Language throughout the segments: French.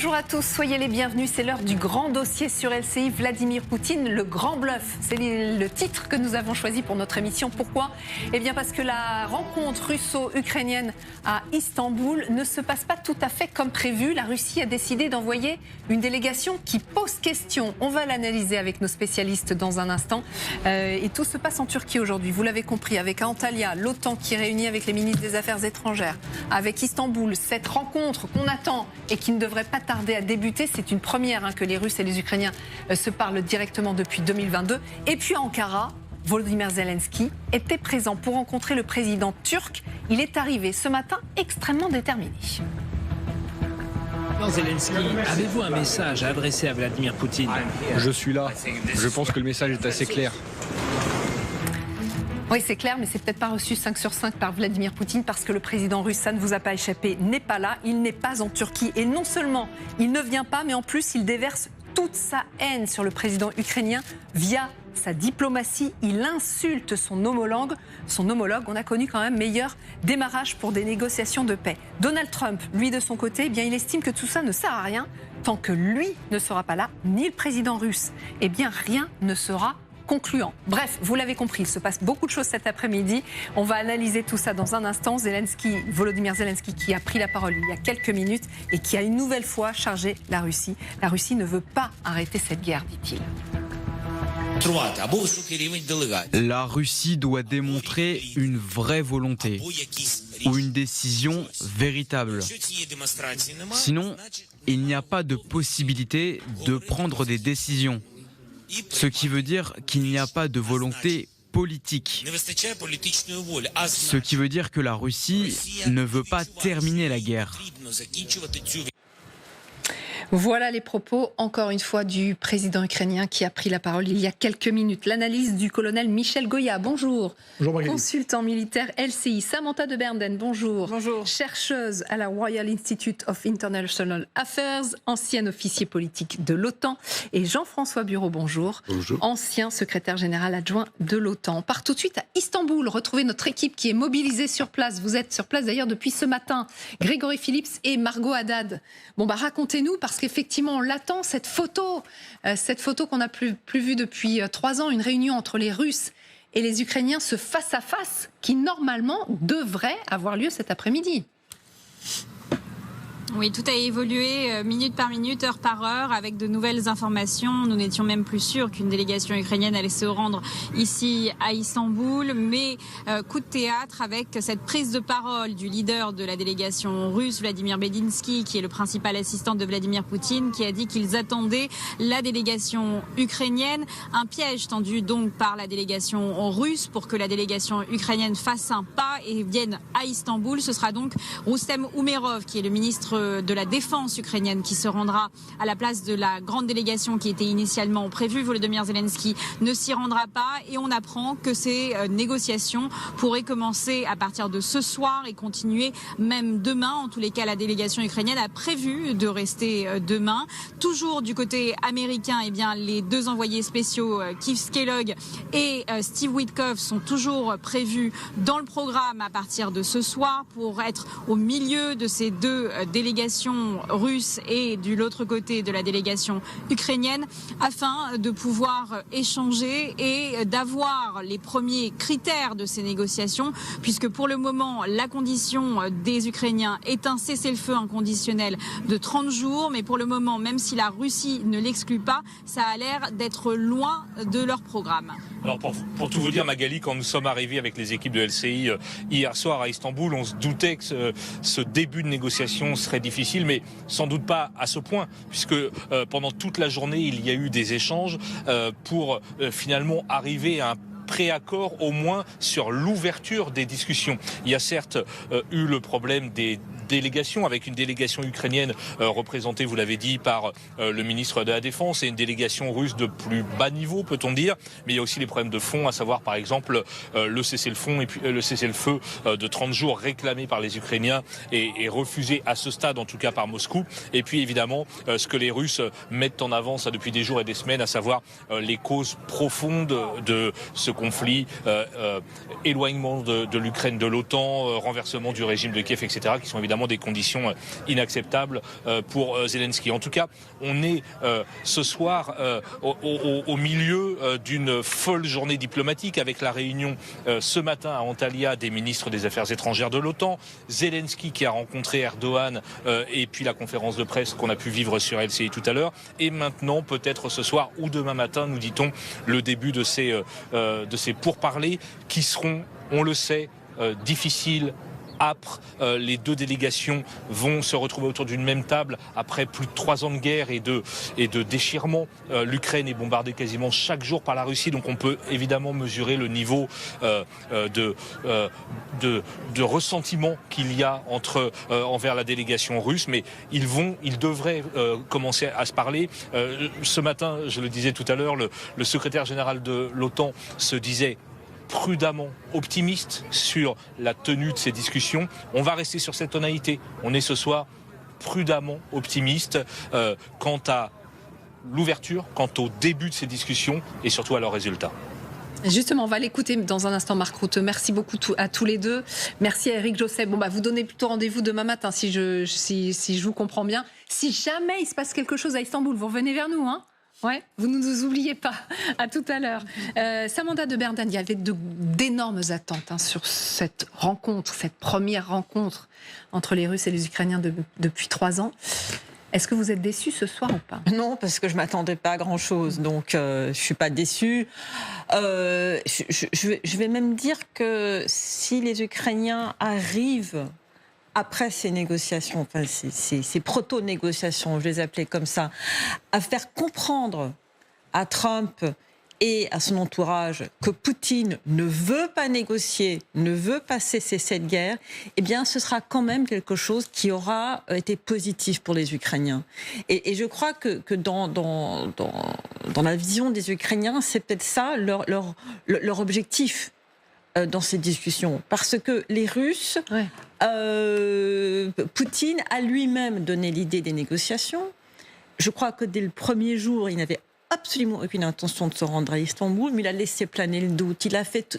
Bonjour à tous, soyez les bienvenus. C'est l'heure du grand dossier sur LCI. Vladimir Poutine, le grand bluff. C'est le titre que nous avons choisi pour notre émission. Pourquoi ? Eh bien parce que la rencontre russo-ukrainienne à Istanbul ne se passe pas tout à fait comme prévu. La Russie a décidé d'envoyer une délégation qui pose question. On va l'analyser avec nos spécialistes dans un instant. Et tout se passe en Turquie aujourd'hui. Vous l'avez compris, avec Antalya, l'OTAN qui réunit avec les ministres des Affaires étrangères, avec Istanbul, cette rencontre qu'on attend et qui ne devrait pas tarder à débuter. C'est une première que les Russes et les Ukrainiens se parlent directement depuis 2022. Et puis à Ankara, Volodymyr Zelensky était présent pour rencontrer le président turc. Il est arrivé ce matin extrêmement déterminé. Zelensky, avez-vous un message à adresser à Vladimir Poutine ? Je suis là. Je pense que le message est assez clair. Oui, c'est clair, mais c'est peut-être pas reçu 5 sur 5 par Vladimir Poutine parce que le président russe, ça ne vous a pas échappé, n'est pas là. Il n'est pas en Turquie. Et non seulement il ne vient pas, mais en plus il déverse toute sa haine sur le président ukrainien via sa diplomatie. Il insulte son homologue. On a connu quand même meilleur démarrage pour des négociations de paix. Donald Trump, lui de son côté, eh bien, il estime que tout ça ne sert à rien tant que lui ne sera pas là, ni le président russe. Eh bien, rien ne sera concluant. Bref, vous l'avez compris, il se passe beaucoup de choses cet après-midi. On va analyser tout ça dans un instant. Volodymyr Zelensky qui a pris la parole il y a quelques minutes et qui a une nouvelle fois chargé la Russie. La Russie ne veut pas arrêter cette guerre, dit-il. La Russie doit démontrer une vraie volonté ou une décision véritable. Sinon, il n'y a pas de possibilité de prendre des décisions. Ce qui veut dire qu'il n'y a pas de volonté politique. Ce qui veut dire que la Russie ne veut pas terminer la guerre. Voilà les propos, encore une fois, du président ukrainien qui a pris la parole il y a quelques minutes. L'analyse du colonel Michel Goya, bonjour. Bonjour Magali. Consultant militaire LCI. Samantha de Bernden, bonjour. Bonjour. Chercheuse à la Royal Institute of International Affairs, ancien officier politique de l'OTAN. Et Jean-François Bureau, bonjour. Bonjour. Ancien secrétaire général adjoint de l'OTAN. On part tout de suite à Istanbul, retrouver notre équipe qui est mobilisée sur place. Vous êtes sur place d'ailleurs depuis ce matin. Grégory Phillips et Margot Haddad. Bon, racontez-nous, parce qu'effectivement, on l'attend, cette photo qu'on n'a plus vue depuis 3 ans, une réunion entre les Russes et les Ukrainiens, ce face-à-face qui, normalement, devrait avoir lieu cet après-midi. Oui, tout a évolué minute par minute, heure par heure, avec de nouvelles informations. Nous n'étions même plus sûrs qu'une délégation ukrainienne allait se rendre ici à Istanbul. Mais coup de théâtre avec cette prise de parole du leader de la délégation russe, Vladimir Medinsky, qui est le principal assistant de Vladimir Poutine, qui a dit qu'ils attendaient la délégation ukrainienne. Un piège tendu donc par la délégation russe pour que la délégation ukrainienne fasse un pas et vienne à Istanbul. Ce sera donc Roustem Umerov, qui est le ministre de la défense ukrainienne, qui se rendra à la place de la grande délégation qui était initialement prévue. Volodymyr Zelensky ne s'y rendra pas et on apprend que ces négociations pourraient commencer à partir de ce soir et continuer même demain. En tous les cas, la délégation ukrainienne a prévu de rester demain. Toujours du côté américain, eh bien, les 2 envoyés spéciaux, Keith Kellogg et Steve Witkoff, sont toujours prévus dans le programme à partir de ce soir pour être au milieu de ces 2 délégations russe et de l'autre côté de la délégation ukrainienne, afin de pouvoir échanger et d'avoir les premiers critères de ces négociations, puisque pour le moment la condition des Ukrainiens est un cessez-le-feu inconditionnel de 30 jours, mais pour le moment, même si la Russie ne l'exclut pas, ça a l'air d'être loin de leur programme. Alors pour tout vous dire, Magali, quand nous sommes arrivés avec les équipes de LCI hier soir à Istanbul, on se doutait que ce début de négociation serait difficile, mais sans doute pas à ce point, puisque pendant toute la journée, il y a eu des échanges pour finalement arriver à un préaccord au moins sur l'ouverture des discussions. Il y a certes eu le problème des délégations, avec une délégation ukrainienne représentée, vous l'avez dit, par le ministre de la Défense, et une délégation russe de plus bas niveau, peut-on dire. Mais il y a aussi les problèmes de fond, à savoir par exemple le cessez-le-feu et puis le cessez-le-feu de 30 jours réclamé par les Ukrainiens et refusé à ce stade, en tout cas par Moscou. Et puis évidemment ce que les Russes mettent en avant ça depuis des jours et des semaines, à savoir les causes profondes de ce conflit, éloignement de l'Ukraine de l'OTAN, renversement du régime de Kiev, etc., qui sont évidemment évidemment des conditions inacceptables pour Zelensky. En tout cas, on est ce soir au milieu d'une folle journée diplomatique avec la réunion ce matin à Antalya des ministres des Affaires étrangères de l'OTAN, Zelensky qui a rencontré Erdogan et puis la conférence de presse qu'on a pu vivre sur LCI tout à l'heure, et maintenant peut-être ce soir ou demain matin, nous dit-on, le début de ces pourparlers qui seront, on le sait, difficiles, âpres. Les deux délégations vont se retrouver autour d'une même table après plus de 3 ans de guerre et de déchirement. L'Ukraine est bombardée quasiment chaque jour par la Russie, donc on peut évidemment mesurer le niveau de ressentiment qu'il y a envers la délégation russe, mais ils devraient commencer à se parler. Ce matin, je le disais tout à l'heure, le secrétaire général de l'OTAN se disait prudemment optimiste sur la tenue de ces discussions. On va rester sur cette tonalité. On est ce soir prudemment optimiste quant à l'ouverture, quant au début de ces discussions et surtout à leurs résultats. Justement, on va l'écouter dans un instant, Marc Rutte. Merci beaucoup à tous les deux. Merci à Éric Joseph. Vous donnez plutôt rendez-vous demain matin, si je vous comprends bien. Si jamais il se passe quelque chose à Istanbul, vous revenez vers nous, hein ? Ouais, vous ne nous oubliez pas. À tout à l'heure. Samantha de Berdan, il y avait d'énormes attentes sur cette rencontre, cette première rencontre entre les Russes et les Ukrainiens depuis 3 ans. Est-ce que vous êtes déçus ce soir ou pas ? Non, parce que je ne m'attendais pas à grand-chose, donc je ne suis pas déçue. Je vais même dire que si les Ukrainiens arrivent après ces négociations, enfin ces proto-négociations, je les appelais comme ça, à faire comprendre à Trump et à son entourage que Poutine ne veut pas négocier, ne veut pas cesser cette guerre, eh bien ce sera quand même quelque chose qui aura été positif pour les Ukrainiens. Et je crois que dans la vision des Ukrainiens, c'est peut-être ça leur objectif dans ces discussions. Parce que les Russes, ouais. Poutine a lui-même donné l'idée des négociations. Je crois que dès le premier jour, il n'avait absolument aucune intention de se rendre à Istanbul, mais il a laissé planer le doute. Il a fait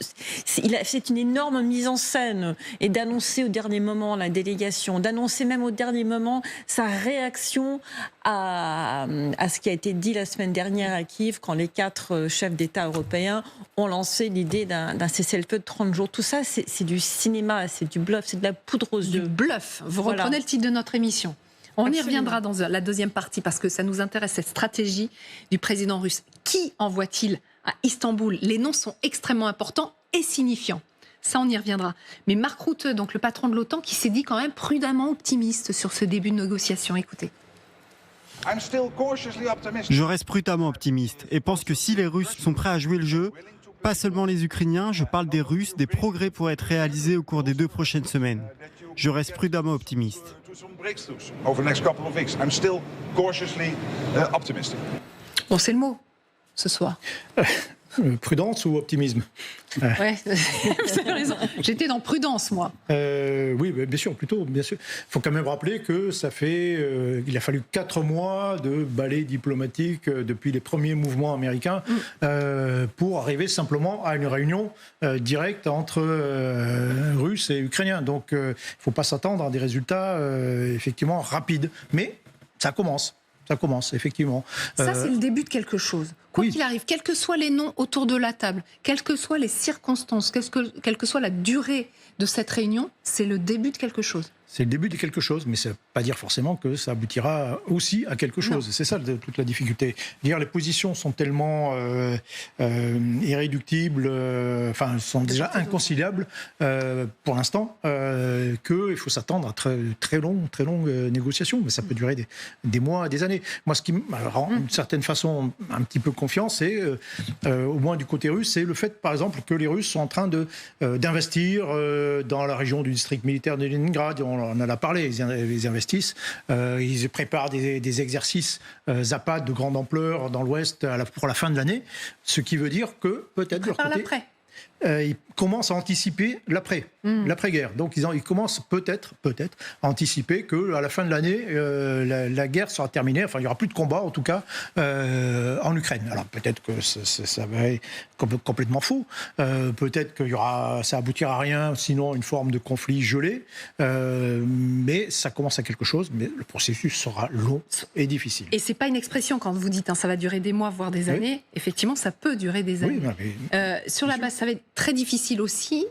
une énorme mise en scène et d'annoncer au dernier moment la délégation, d'annoncer même au dernier moment sa réaction à ce qui a été dit la semaine dernière à Kiev quand les 4 chefs d'État européens ont lancé l'idée d'un cessez-le-feu de 30 jours. Tout ça, c'est du cinéma, c'est du bluff, c'est de la poudre aux yeux. Du bluff. Vous reprenez le titre de notre émission. On y reviendra dans la deuxième partie parce que ça nous intéresse, cette stratégie du président russe. Qui envoie-t-il à Istanbul ? Les noms sont extrêmement importants et signifiants. Ça, on y reviendra. Mais Marc Rutte, donc le patron de l'OTAN, qui s'est dit quand même prudemment optimiste sur ce début de négociation. Écoutez. Je reste prudemment optimiste et pense que si les Russes sont prêts à jouer le jeu, pas seulement les Ukrainiens, je parle des Russes, des progrès pourraient être réalisés au cours des 2 prochaines semaines. Je reste prudemment optimiste. Bon, c'est le mot ce soir. Prudence ou optimisme ? Ouais, vous avez raison. J'étais dans prudence, moi. Oui, bien sûr, plutôt, bien sûr. Il faut quand même rappeler que il a fallu 4 mois de balai diplomatique depuis les premiers mouvements américains pour arriver simplement à une réunion directe entre Russes et Ukrainiens. Donc, il ne faut pas s'attendre à des résultats effectivement rapides. Mais ça commence. Ça commence, effectivement. Ça, c'est le début de quelque chose. Quoi qu'il arrive, quels que soient les noms autour de la table, quelles que soient les circonstances, quelle que soit la durée de cette réunion, c'est le début de quelque chose. C'est le début de quelque chose, mais ça ne veut pas dire forcément que ça aboutira aussi à quelque chose. Non. C'est ça toute la difficulté. Dire les positions sont tellement irréductibles, sont déjà inconciliables pour l'instant, qu'il faut s'attendre à très longues négociations. Mais ça peut durer des mois, des années. Moi, ce qui me rend d'une certaine façon un petit peu confiance, c'est, au moins du côté russe, c'est le fait, par exemple, que les Russes sont en train d'investir dans la région du district militaire de Leningrad. On en a parlé, ils investissent, ils préparent des exercices Zapad de grande ampleur dans l'Ouest pour la fin de l'année, ce qui veut dire que peut-être de leur côté... ils commencent à anticiper l'après-guerre. Donc ils commencent peut-être à anticiper qu'à la fin de l'année, la guerre sera terminée. Enfin, il n'y aura plus de combat, en tout cas, en Ukraine. Alors peut-être que ça va être complètement fou. Peut-être que ça aboutira à rien, sinon une forme de conflit gelé. Mais ça commence à quelque chose. Mais le processus sera long et difficile. Et c'est pas une expression quand vous dites ça va durer des mois, voire des années. Effectivement, ça peut durer des années. Sur la base, ça va être très difficile aussi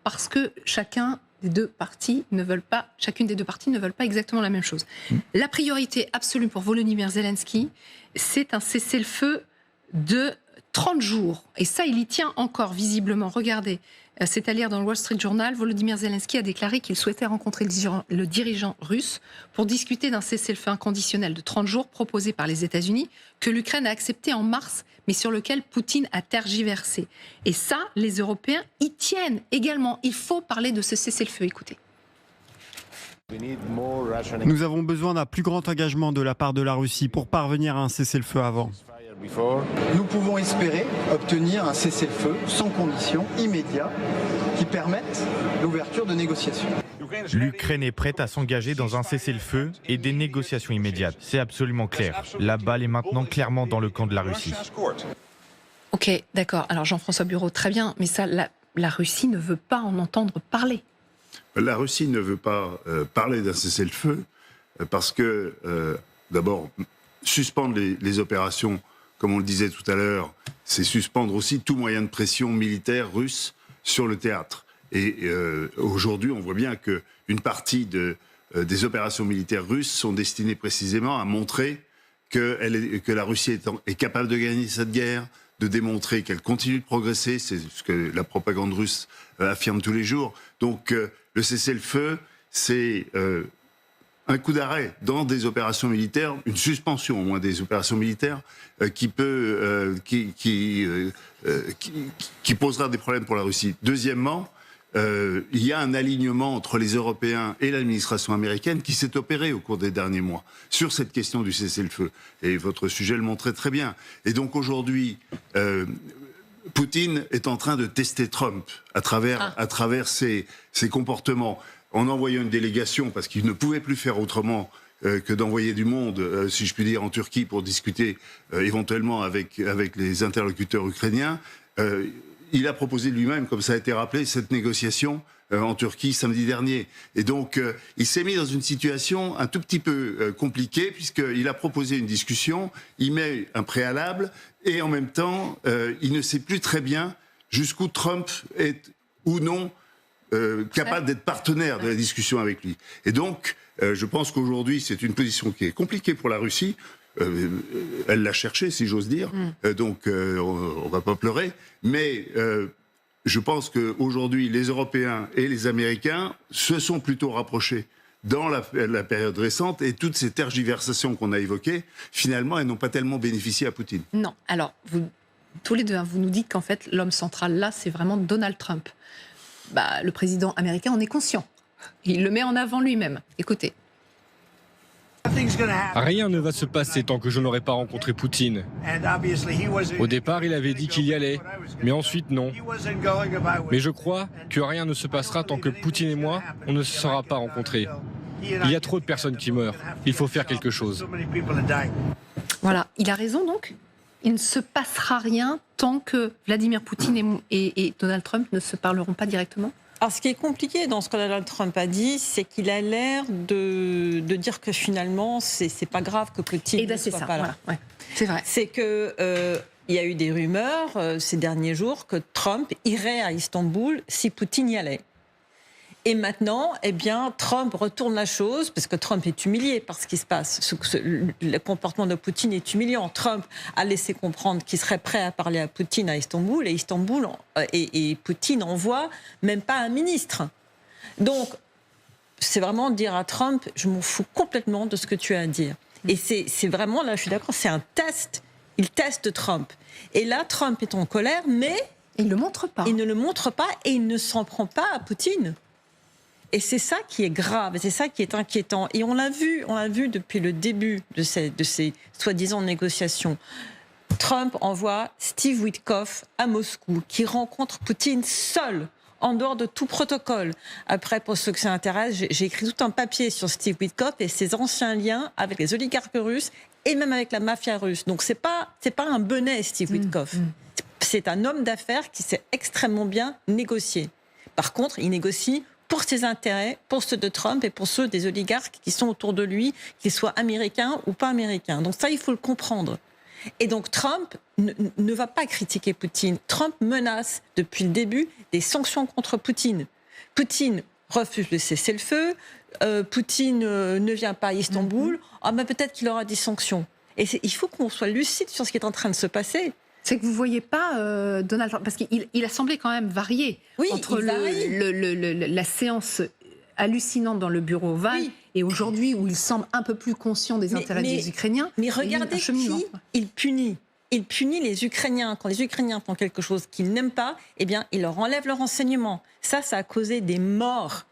parce que chacune des deux parties ne veulent pas exactement la même chose. La priorité absolue pour Volodymyr Zelensky, c'est un cessez-le-feu de 30 jours. Et ça, il y tient encore visiblement. Regardez, c'est à lire dans le Wall Street Journal, Volodymyr Zelensky a déclaré qu'il souhaitait rencontrer le dirigeant russe pour discuter d'un cessez-le-feu inconditionnel de 30 jours proposé par les États-Unis, que l'Ukraine a accepté en mars, mais sur lequel Poutine a tergiversé. Et ça, les Européens y tiennent également. Il faut parler de ce cessez-le-feu. Écoutez. Nous avons besoin d'un plus grand engagement de la part de la Russie pour parvenir à un cessez-le-feu avant. Nous pouvons espérer obtenir un cessez-le-feu sans condition, immédiat, qui permette l'ouverture de négociations. L'Ukraine est prête à s'engager dans un cessez-le-feu et des négociations immédiates. C'est absolument clair. La balle est maintenant clairement dans le camp de la Russie. Ok, d'accord. Alors Jean-François Bureau, très bien, mais ça, la Russie ne veut pas en entendre parler. La Russie ne veut pas parler d'un cessez-le-feu parce que, d'abord, suspendre les opérations, comme on le disait tout à l'heure, c'est suspendre aussi tout moyen de pression militaire russe sur le théâtre. Et aujourd'hui, on voit bien qu'une partie des opérations militaires russes sont destinées précisément à montrer que la Russie est capable de gagner cette guerre, de démontrer qu'elle continue de progresser. C'est ce que la propagande russe affirme tous les jours. Donc le cessez-le-feu, c'est un coup d'arrêt dans des opérations militaires, une suspension au moins des opérations militaires qui posera des problèmes pour la Russie. Deuxièmement, il y a un alignement entre les Européens et l'administration américaine qui s'est opéré au cours des derniers mois sur cette question du cessez-le-feu. Et votre sujet le montrait très bien. Et donc aujourd'hui, Poutine est en train de tester Trump à travers ses comportements, en envoyant une délégation, parce qu'il ne pouvait plus faire autrement que d'envoyer du monde, si je puis dire, en Turquie pour discuter éventuellement avec les interlocuteurs ukrainiens. Il a proposé lui-même, comme ça a été rappelé, cette négociation en Turquie samedi dernier. Et donc, il s'est mis dans une situation un tout petit peu compliquée, puisqu'il a proposé une discussion, il met un préalable, et en même temps, il ne sait plus très bien jusqu'où Trump est ou non capable d'être partenaire de la discussion avec lui. Et donc, je pense qu'aujourd'hui, c'est une position qui est compliquée pour la Russie. Elle l'a cherché, si j'ose dire. Donc, on ne va pas pleurer. Mais je pense qu'aujourd'hui, les Européens et les Américains se sont plutôt rapprochés dans la période récente. Et toutes ces tergiversations qu'on a évoquées, finalement, elles n'ont pas tellement bénéficié à Poutine. Non. Alors, tous les deux, vous nous dites qu'en fait, l'homme central, là, c'est vraiment Donald Trump. Le président américain en est conscient. Il le met en avant lui-même. Écoutez. Rien ne va se passer tant que je n'aurai pas rencontré Poutine. Au départ, il avait dit qu'il y allait, mais ensuite non. Mais je crois que rien ne se passera tant que Poutine et moi, on ne se sera pas rencontrés. Il y a trop de personnes qui meurent. Il faut faire quelque chose. Voilà, il a raison donc. Il ne se passera rien tant que Vladimir Poutine et Donald Trump ne se parleront pas directement. Alors, ce qui est compliqué dans ce que Donald Trump a dit, c'est qu'il a l'air de dire que finalement, c'est pas grave que Poutine ne soit pas là. Voilà, ouais, c'est vrai. C'est que il y a eu des rumeurs ces derniers jours que Trump irait à Istanbul si Poutine y allait. Et maintenant, Trump retourne la chose, parce que Trump est humilié par ce qui se passe. Le comportement de Poutine est humiliant. Trump a laissé comprendre qu'il serait prêt à parler à Poutine à Istanbul, et Poutine envoie même pas un ministre. Donc, c'est vraiment dire à Trump, je m'en fous complètement de ce que tu as à dire. Et c'est vraiment, là je suis d'accord, c'est un test. Il teste Trump. Et là, Trump est en colère, mais... Il ne le montre pas. Il ne le montre pas et il ne s'en prend pas à Poutine. Et c'est ça qui est grave, et c'est ça qui est inquiétant. Et on l'a vu depuis le début de ces soi-disant négociations. Trump envoie Steve Witkoff à Moscou, qui rencontre Poutine seul, en dehors de tout protocole. Après, pour ceux que ça intéresse, j'ai écrit tout un papier sur Steve Witkoff et ses anciens liens avec les oligarques russes et même avec la mafia russe. Donc c'est pas un benet, Steve Witkoff. C'est un homme d'affaires qui sait extrêmement bien négocier. Par contre, il négocie pour ses intérêts, pour ceux de Trump et pour ceux des oligarques qui sont autour de lui, qu'ils soient américains ou pas américains. Donc ça, il faut le comprendre. Et donc Trump ne va pas critiquer Poutine. Trump menace depuis le début des sanctions contre Poutine. Poutine refuse le cessez-le-feu, Poutine ne vient pas à Istanbul, peut-être qu'il aura des sanctions. Et il faut qu'on soit lucide sur ce qui est en train de se passer. C'est que vous ne voyez pas Donald Trump, parce qu'il a semblé quand même varier entre la séance hallucinante dans le bureau ovale et aujourd'hui où il semble un peu plus conscient des intérêts des Ukrainiens. Mais regardez qui il punit. Il punit les Ukrainiens. Quand les Ukrainiens font quelque chose qu'ils n'aiment pas, eh bien, il leur enlève leur renseignement. Ça a causé des morts.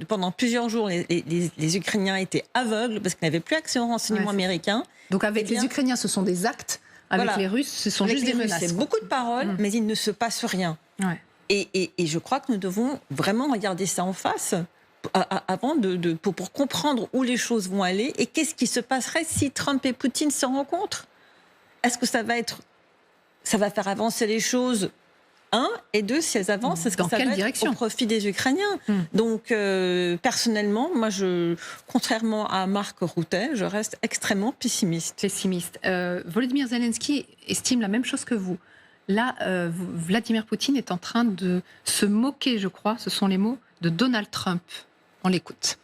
Pendant plusieurs jours, les Ukrainiens étaient aveugles parce qu'ils n'avaient plus accès aux renseignements américains. Donc avec les Ukrainiens, ce sont des actes. Avec les Russes, ce sont juste des menaces. C'est beaucoup de paroles, mais il ne se passe rien. Et je crois que nous devons vraiment regarder ça en face avant pour comprendre où les choses vont aller et qu'est-ce qui se passerait si Trump et Poutine se rencontrent. Est-ce que ça va faire avancer les choses, un, et deux, si elles avancent, est-ce que ça va être au profit des Ukrainiens? Donc, personnellement, moi, contrairement à Marc Routet, je reste extrêmement pessimiste. Volodymyr Zelensky estime la même chose que vous. Là, Vladimir Poutine est en train de se moquer, je crois, ce sont les mots, de Donald Trump. On l'écoute.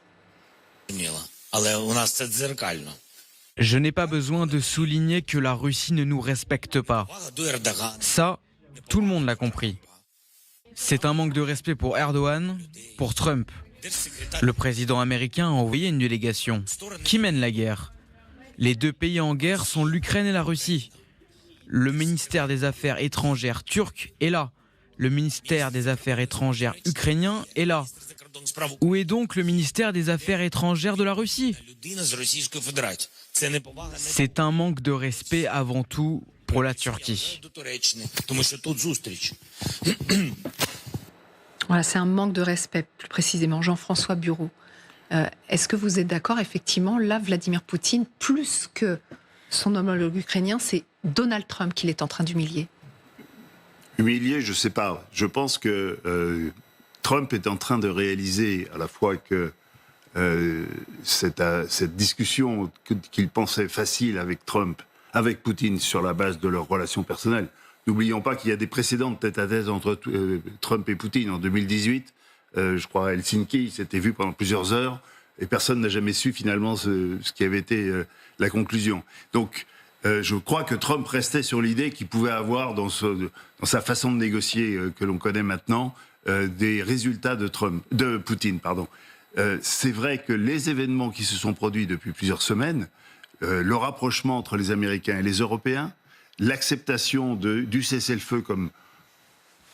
Je n'ai pas besoin de souligner que la Russie ne nous respecte pas. Ça, tout le monde l'a compris. C'est un manque de respect pour Erdogan, pour Trump. Le président américain a envoyé une délégation. Qui mène la guerre? Les deux pays en guerre sont l'Ukraine et la Russie. Le ministère des Affaires étrangères turc est là. Le ministère des Affaires étrangères ukrainien est là. Où est donc le ministère des Affaires étrangères de la Russie? C'est un manque de respect avant tout pour la Turquie. Voilà, c'est un manque de respect, plus précisément. Jean-François Bureau, est-ce que vous êtes d'accord? Effectivement, là, Vladimir Poutine, plus que son homologue ukrainien, c'est Donald Trump qu'il est en train d'humilier. Humilier, je ne sais pas. Je pense que Trump est en train de réaliser à la fois que cette discussion qu'il pensait facile avec Poutine sur la base de leurs relations personnelles. N'oublions pas qu'il y a des précédents de tête-à-tête entre Trump et Poutine en 2018. Je crois à Helsinki, il s'était vu pendant plusieurs heures et personne n'a jamais su finalement ce qui avait été la conclusion. Donc je crois que Trump restait sur l'idée qu'il pouvait avoir dans sa façon de négocier que l'on connaît maintenant des résultats de Poutine. C'est vrai que les événements qui se sont produits depuis plusieurs semaines, le rapprochement entre les Américains et les Européens, l'acceptation du cessez-le-feu comme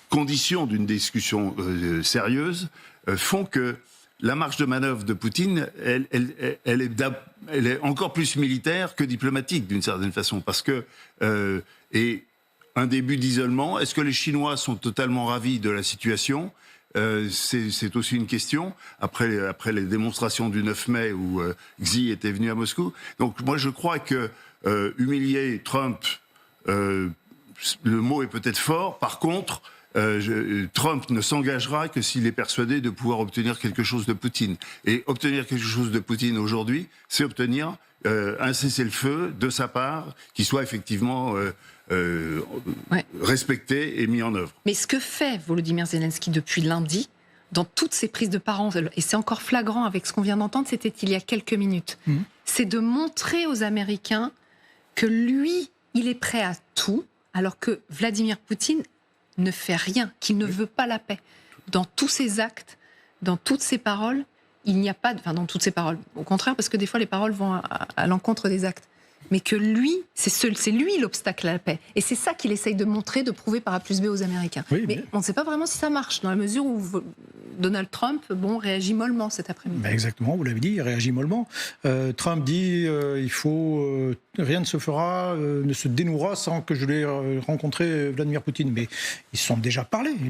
condition d'une discussion sérieuse, font que la marge de manœuvre de Poutine, elle est encore plus militaire que diplomatique d'une certaine façon, parce que et un début d'isolement. Est-ce que les Chinois sont totalement ravis de la situation? C'est aussi une question, après les démonstrations du 9 mai où Xi était venu à Moscou. Donc moi je crois que humilier Trump, le mot est peut-être fort, par contre, Trump ne s'engagera que s'il est persuadé de pouvoir obtenir quelque chose de Poutine. Et obtenir quelque chose de Poutine aujourd'hui, c'est obtenir un cessez-le-feu de sa part qui soit effectivement respecté et mis en œuvre. Mais ce que fait Volodymyr Zelensky depuis lundi, dans toutes ses prises de parole, et c'est encore flagrant avec ce qu'on vient d'entendre, c'était il y a quelques minutes, c'est de montrer aux Américains que lui, il est prêt à tout, alors que Vladimir Poutine ne fait rien, qu'il ne veut pas la paix. Dans tous ses actes, dans toutes ses paroles, il n'y a pas... Enfin, dans toutes ses paroles, au contraire, parce que des fois, les paroles vont à l'encontre des actes. Mais que lui, c'est lui l'obstacle à la paix. Et c'est ça qu'il essaye de montrer, de prouver par A plus B aux Américains. Oui, mais on ne sait pas vraiment si ça marche, dans la mesure où Donald Trump réagit mollement cet après-midi. Exactement, vous l'avez dit, il réagit mollement. Trump dit rien ne se fera, ne se dénouera sans que je l'ai rencontré Vladimir Poutine. Mais ils se sont déjà parlé, ils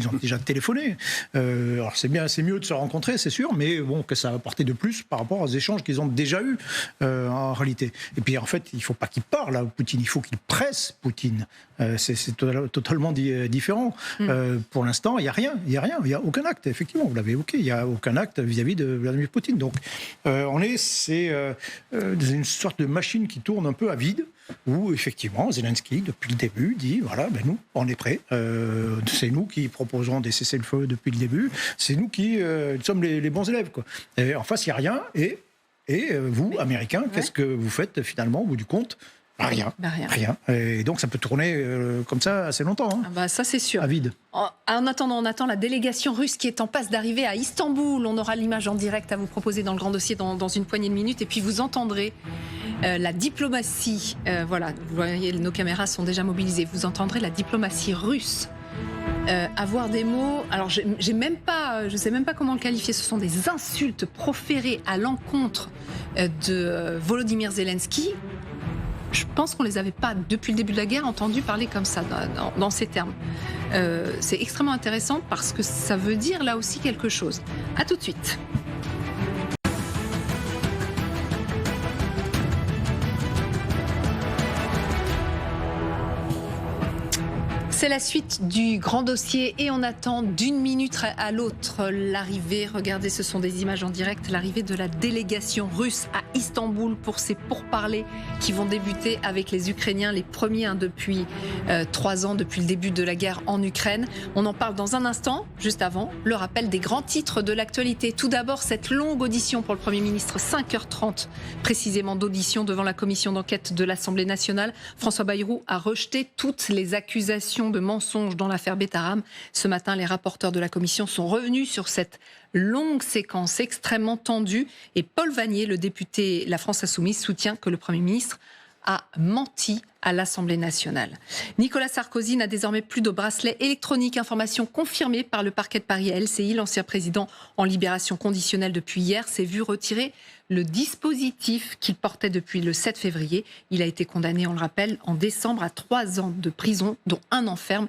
ont déjà téléphoné. Alors c'est mieux de se rencontrer, c'est sûr, mais que ça a apporté de plus par rapport aux échanges qu'ils ont déjà eus en réalité. Et puis en fait, il ne faut pas qu'il parle à Poutine, il faut qu'il presse Poutine. C'est totalement différent. Pour l'instant, il n'y a rien, il n'y a aucun acte, effectivement, vous l'avez évoqué, il n'y a aucun acte vis-à-vis de Vladimir Poutine. Donc c'est une sorte de machine qui tourne un peu à vide, où effectivement Zelensky, depuis le début, dit voilà, nous, on est prêts, c'est nous qui proposons des cessez-le-feu depuis le début, c'est nous qui sommes les bons élèves, quoi. Et en face, il n'y a rien, et vous, Américains, qu'est-ce que vous faites finalement au bout du compte? Rien. Et donc ça peut tourner comme ça assez longtemps. Ça c'est sûr. À vide. En attendant, on attend la délégation russe qui est en passe d'arriver à Istanbul. On aura l'image en direct à vous proposer dans le grand dossier dans une poignée de minutes. Et puis vous entendrez la diplomatie. Voilà, vous voyez, nos caméras sont déjà mobilisées. Vous entendrez la diplomatie russe. Avoir des mots, alors je sais même pas comment le qualifier, ce sont des insultes proférées à l'encontre de Volodymyr Zelensky. Je pense qu'on ne les avait pas, depuis le début de la guerre, entendus parler comme ça, dans ces termes. C'est extrêmement intéressant parce que ça veut dire là aussi quelque chose. À tout de suite. C'est la suite du grand dossier et on attend d'une minute à l'autre l'arrivée. Regardez, ce sont des images en direct, l'arrivée de la délégation russe à Istanbul pour ces pourparlers qui vont débuter avec les Ukrainiens, les premiers depuis 3 ans, depuis le début de la guerre en Ukraine. On en parle dans un instant, juste avant, le rappel des grands titres de l'actualité. Tout d'abord, cette longue audition pour le Premier ministre, 5h30 précisément d'audition devant la commission d'enquête de l'Assemblée nationale. François Bayrou a rejeté toutes les accusations de mensonges dans l'affaire Betaram. Ce matin, les rapporteurs de la commission sont revenus sur cette longue séquence extrêmement tendue et Paul Vannier, le député La France Insoumise, soutient que le Premier ministre a menti à l'Assemblée nationale. Nicolas Sarkozy n'a désormais plus de bracelet électronique, information confirmée par le parquet de Paris à LCI. L'ancien président en libération conditionnelle depuis hier s'est vu retirer le dispositif qu'il portait depuis le 7 février. Il a été condamné, on le rappelle, en décembre à 3 ans de prison, dont 1 an ferme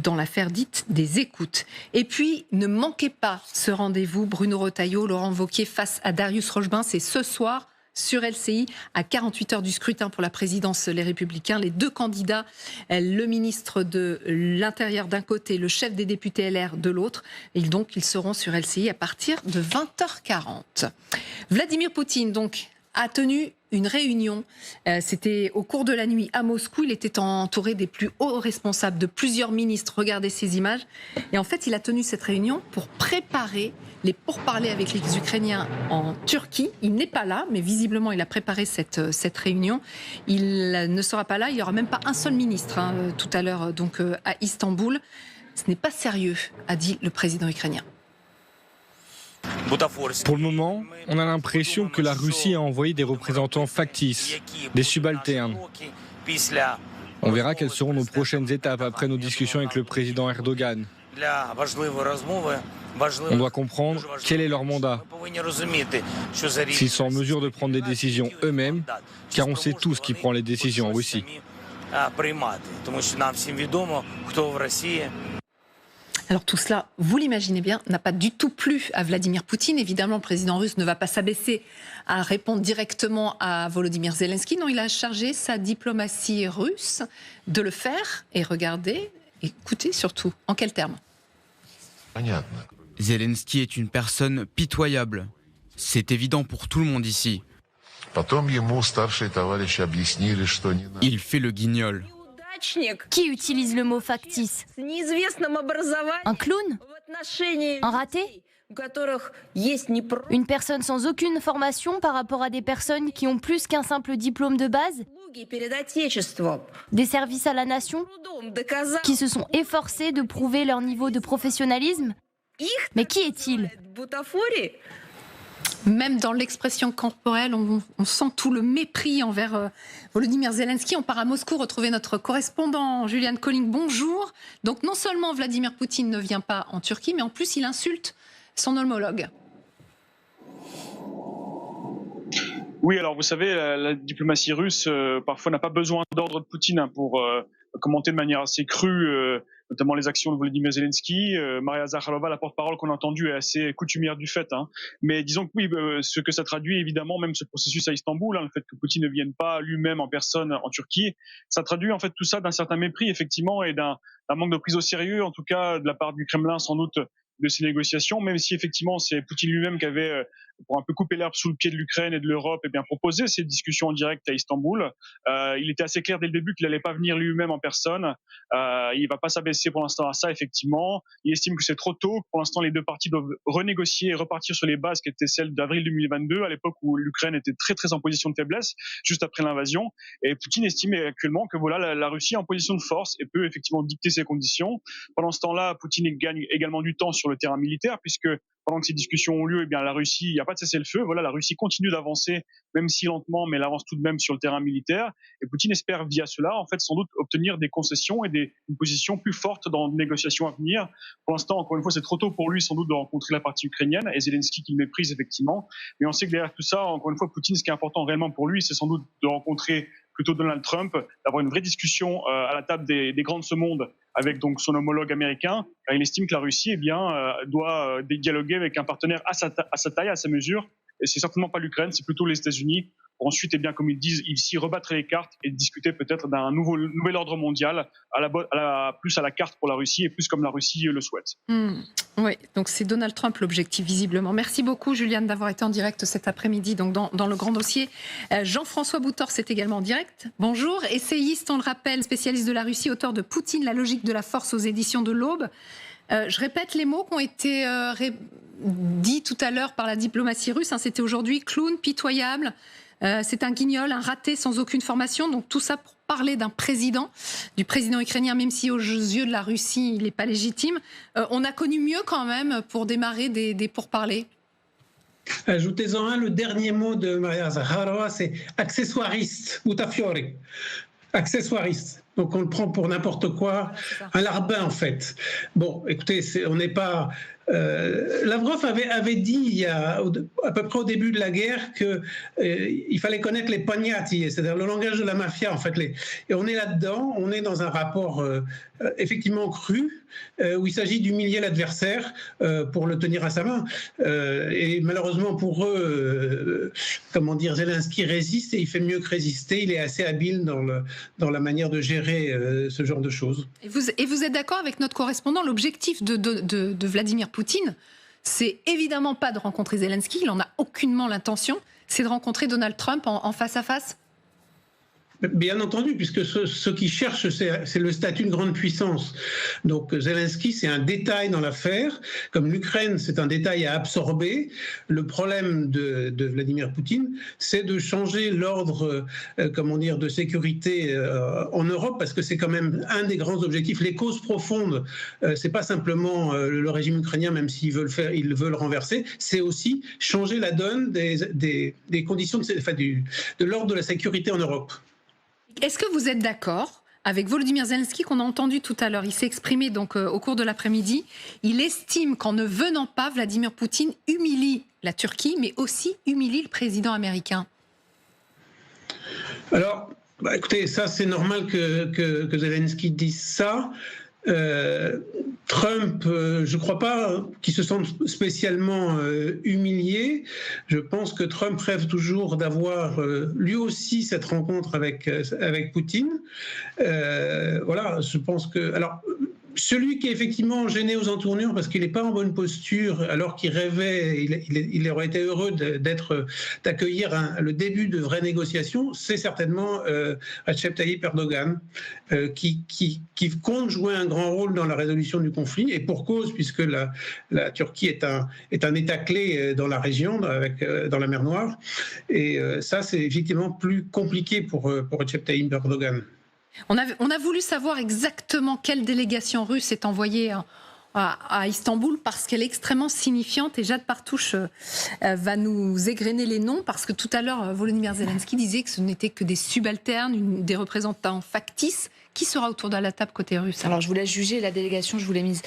dans l'affaire dite des écoutes. Et puis, ne manquez pas ce rendez-vous, Bruno Retailleau, Laurent Wauquiez face à Darius Rochebin, c'est ce soir sur LCI, à 48 heures du scrutin pour la présidence Les Républicains. Les 2 candidats, le ministre de l'Intérieur d'un côté, le chef des députés LR de l'autre. Et donc, ils seront sur LCI à partir de 20h40. Vladimir Poutine, donc, a tenu une réunion. C'était au cours de la nuit à Moscou. Il était entouré des plus hauts responsables, de plusieurs ministres. Regardez ces images. Et en fait, il a tenu cette réunion pour préparer les pourparlers avec les Ukrainiens en Turquie. Il n'est pas là, mais visiblement, il a préparé cette réunion. Il ne sera pas là. Il n'y aura même pas un seul ministre tout à l'heure donc à Istanbul. Ce n'est pas sérieux, a dit le président ukrainien. Pour le moment, on a l'impression que la Russie a envoyé des représentants factices, des subalternes. On verra quelles seront nos prochaines étapes après nos discussions avec le président Erdogan. On doit comprendre quel est leur mandat, s'ils sont en mesure de prendre des décisions eux-mêmes, car on sait tous qui prend les décisions en Russie. Alors tout cela, vous l'imaginez bien, n'a pas du tout plu à Vladimir Poutine. Évidemment, le président russe ne va pas s'abaisser à répondre directement à Volodymyr Zelensky. Non, il a chargé sa diplomatie russe de le faire. Et regardez, écoutez surtout, en quels termes? Zelensky est une personne pitoyable. C'est évident pour tout le monde ici. Il fait le guignol. Qui utilise le mot factice? Un clown? Un raté? Une personne sans aucune formation par rapport à des personnes qui ont plus qu'un simple diplôme de base? Des services à la nation qui se sont efforcés de prouver leur niveau de professionnalisme? Mais qui est-il? Même dans l'expression corporelle, on sent tout le mépris envers Volodymyr Zelensky. On part à Moscou retrouver notre correspondant Julian Colling. Bonjour. Donc non seulement Vladimir Poutine ne vient pas en Turquie, mais en plus il insulte son homologue. Oui, alors vous savez, la diplomatie russe parfois n'a pas besoin d'ordre de Poutine pour commenter de manière assez crue, notamment les actions de Volodymyr Zelensky. Maria Zakharova, la porte-parole qu'on a entendue, est assez coutumière du fait. Mais disons que oui, ce que ça traduit évidemment, même ce processus à Istanbul, le fait que Poutine ne vienne pas lui-même en personne en Turquie, ça traduit en fait tout ça d'un certain mépris effectivement et d'un manque de prise au sérieux, en tout cas de la part du Kremlin sans doute, de ces négociations, même si effectivement c'est Poutine lui-même qui avait, pour un peu couper l'herbe sous le pied de l'Ukraine et de l'Europe, proposé ces discussions en direct à Istanbul. Il était assez clair dès le début qu'il n'allait pas venir lui-même en personne. Il ne va pas s'abaisser pour l'instant à ça, effectivement. Il estime que c'est trop tôt. Pour l'instant, les deux parties doivent renégocier et repartir sur les bases qui étaient celles d'avril 2022, à l'époque où l'Ukraine était très très en position de faiblesse, juste après l'invasion. Et Poutine estime actuellement que voilà, la Russie est en position de force et peut effectivement dicter ses conditions. Pendant ce temps-là, Poutine gagne également du temps sur le terrain militaire, puisque pendant que ces discussions ont lieu, la Russie, il n'y a pas de cessez-le-feu. Voilà, la Russie continue d'avancer, même si lentement, mais elle avance tout de même sur le terrain militaire. Et Poutine espère, via cela, en fait, sans doute obtenir des concessions et une position plus forte dans les négociations à venir. Pour l'instant, encore une fois, c'est trop tôt pour lui, sans doute, de rencontrer la partie ukrainienne et Zelensky qu'il méprise, effectivement. Mais on sait que derrière tout ça, encore une fois, Poutine, ce qui est important réellement pour lui, c'est sans doute de rencontrer plutôt Donald Trump, d'avoir une vraie discussion à la table des grands de ce monde avec donc son homologue américain, car il estime que la Russie doit dialoguer avec un partenaire à sa taille, à sa mesure, et c'est certainement pas l'Ukraine, c'est plutôt les États-Unis. Pour ensuite, comme ils disent, ici rebattre les cartes et discuter peut-être d'un nouvel ordre mondial, plus à la carte pour la Russie et plus comme la Russie le souhaite. Oui, donc c'est Donald Trump l'objectif visiblement. Merci beaucoup Juliane d'avoir été en direct cet après-midi donc dans le grand dossier. Jean-François Boutors est également en direct. Bonjour, essayiste, on le rappelle, spécialiste de la Russie, auteur de Poutine, la logique de la force aux éditions de l'Aube. Je répète les mots qui ont été dits tout à l'heure par la diplomatie russe. C'était aujourd'hui clown, pitoyable. C'est un guignol, un raté sans aucune formation. Donc tout ça pour parler du président ukrainien, même si aux yeux de la Russie, il n'est pas légitime. On a connu mieux quand même pour démarrer des pourparlers. Ajoutez-en le dernier mot de Maria Zakharova, c'est accessoiriste, utafiore. Accessoiriste. Donc on le prend pour n'importe quoi, un larbin en fait. Bon, écoutez, on n'est pas... Lavrov avait dit il y a à peu près au début de la guerre qu'il fallait connaître les pagnati, c'est-à-dire le langage de la mafia en fait. Et on est là-dedans, on est dans un rapport effectivement cru où il s'agit d'humilier l'adversaire pour le tenir à sa main. Et malheureusement pour eux, Zelensky résiste et il fait mieux que résister. Il est assez habile dans la manière de gérer ce genre de choses. Et vous êtes d'accord avec notre correspondant, l'objectif de Vladimir Poutine, c'est évidemment pas de rencontrer Zelensky, il n'en a aucunement l'intention, c'est de rencontrer Donald Trump en face à face? Bien entendu, puisque ce qu'ils cherchent, c'est le statut de grande puissance. Donc Zelensky, c'est un détail dans l'affaire. Comme l'Ukraine, c'est un détail à absorber. Le problème de Vladimir Poutine, c'est de changer l'ordre, de sécurité en Europe, parce que c'est quand même un des grands objectifs. Les causes profondes, c'est pas simplement le régime ukrainien, même s'ils veulent renverser, c'est aussi changer la donne des conditions de l'ordre de la sécurité en Europe. Est-ce que vous êtes d'accord avec Volodymyr Zelensky qu'on a entendu tout à l'heure? Il s'est exprimé donc au cours de l'après-midi. Il estime qu'en ne venant pas, Vladimir Poutine humilie la Turquie, mais aussi humilie le président américain. Alors, écoutez, ça c'est normal que Zelensky dise ça. Trump, je ne crois pas qu'il se sente spécilement humilié. Je pense que Trump rêve toujours d'avoir lui aussi cette rencontre avec Poutine. Je pense que... Alors, celui qui est effectivement gêné aux entournures parce qu'il n'est pas en bonne posture, alors qu'il rêvait, il aurait été heureux d'accueillir le début de vraies négociations, c'est certainement Recep Tayyip Erdogan, qui compte jouer un grand rôle dans la résolution du conflit, et pour cause, puisque la Turquie est un État clé dans la région, dans la mer Noire, et ça c'est effectivement plus compliqué pour Recep Tayyip Erdogan. On a voulu savoir exactement quelle délégation russe est envoyée à Istanbul parce qu'elle est extrêmement signifiante et Jade Partouche va nous égrener les noms parce que tout à l'heure Volodymyr Zelensky disait que ce n'était que des subalternes, des représentants factices. Qui sera autour de la table côté russe? Alors je vous laisse juger, la délégation je vous l'ai mise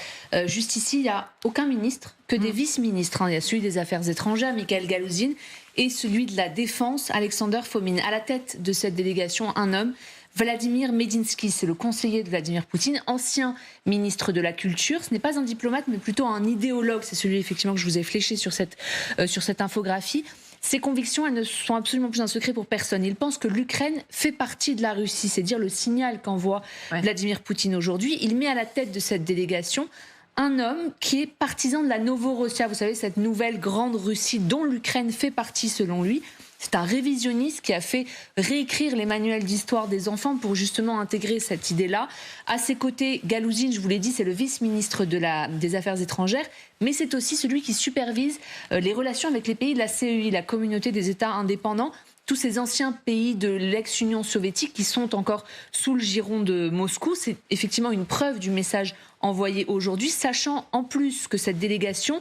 juste ici, il n'y a aucun ministre, que des vice-ministres. Il y a celui des Affaires étrangères, Mikhail Galouzine, et celui de la Défense, Alexander Fomin. À la tête de cette délégation, un homme, Vladimir Medinsky, c'est le conseiller de Vladimir Poutine, ancien ministre de la Culture. Ce n'est pas un diplomate, mais plutôt un idéologue. C'est celui effectivement que je vous ai fléché sur cette infographie. Ses convictions, elles ne sont absolument plus un secret pour personne. Il pense que l'Ukraine fait partie de la Russie. C'est dire le signal qu'envoie Vladimir Poutine aujourd'hui. Il met à la tête de cette délégation un homme qui est partisan de la Novorossia. Vous savez, cette nouvelle grande Russie dont l'Ukraine fait partie selon lui. C'est un révisionniste qui a fait réécrire les manuels d'histoire des enfants pour justement intégrer cette idée-là. À ses côtés, Galouzine, je vous l'ai dit, c'est le vice-ministre des Affaires étrangères, mais c'est aussi celui qui supervise les relations avec les pays de la CEI, la communauté des États indépendants, tous ces anciens pays de l'ex-Union soviétique qui sont encore sous le giron de Moscou. C'est effectivement une preuve du message envoyé aujourd'hui, sachant en plus que cette délégation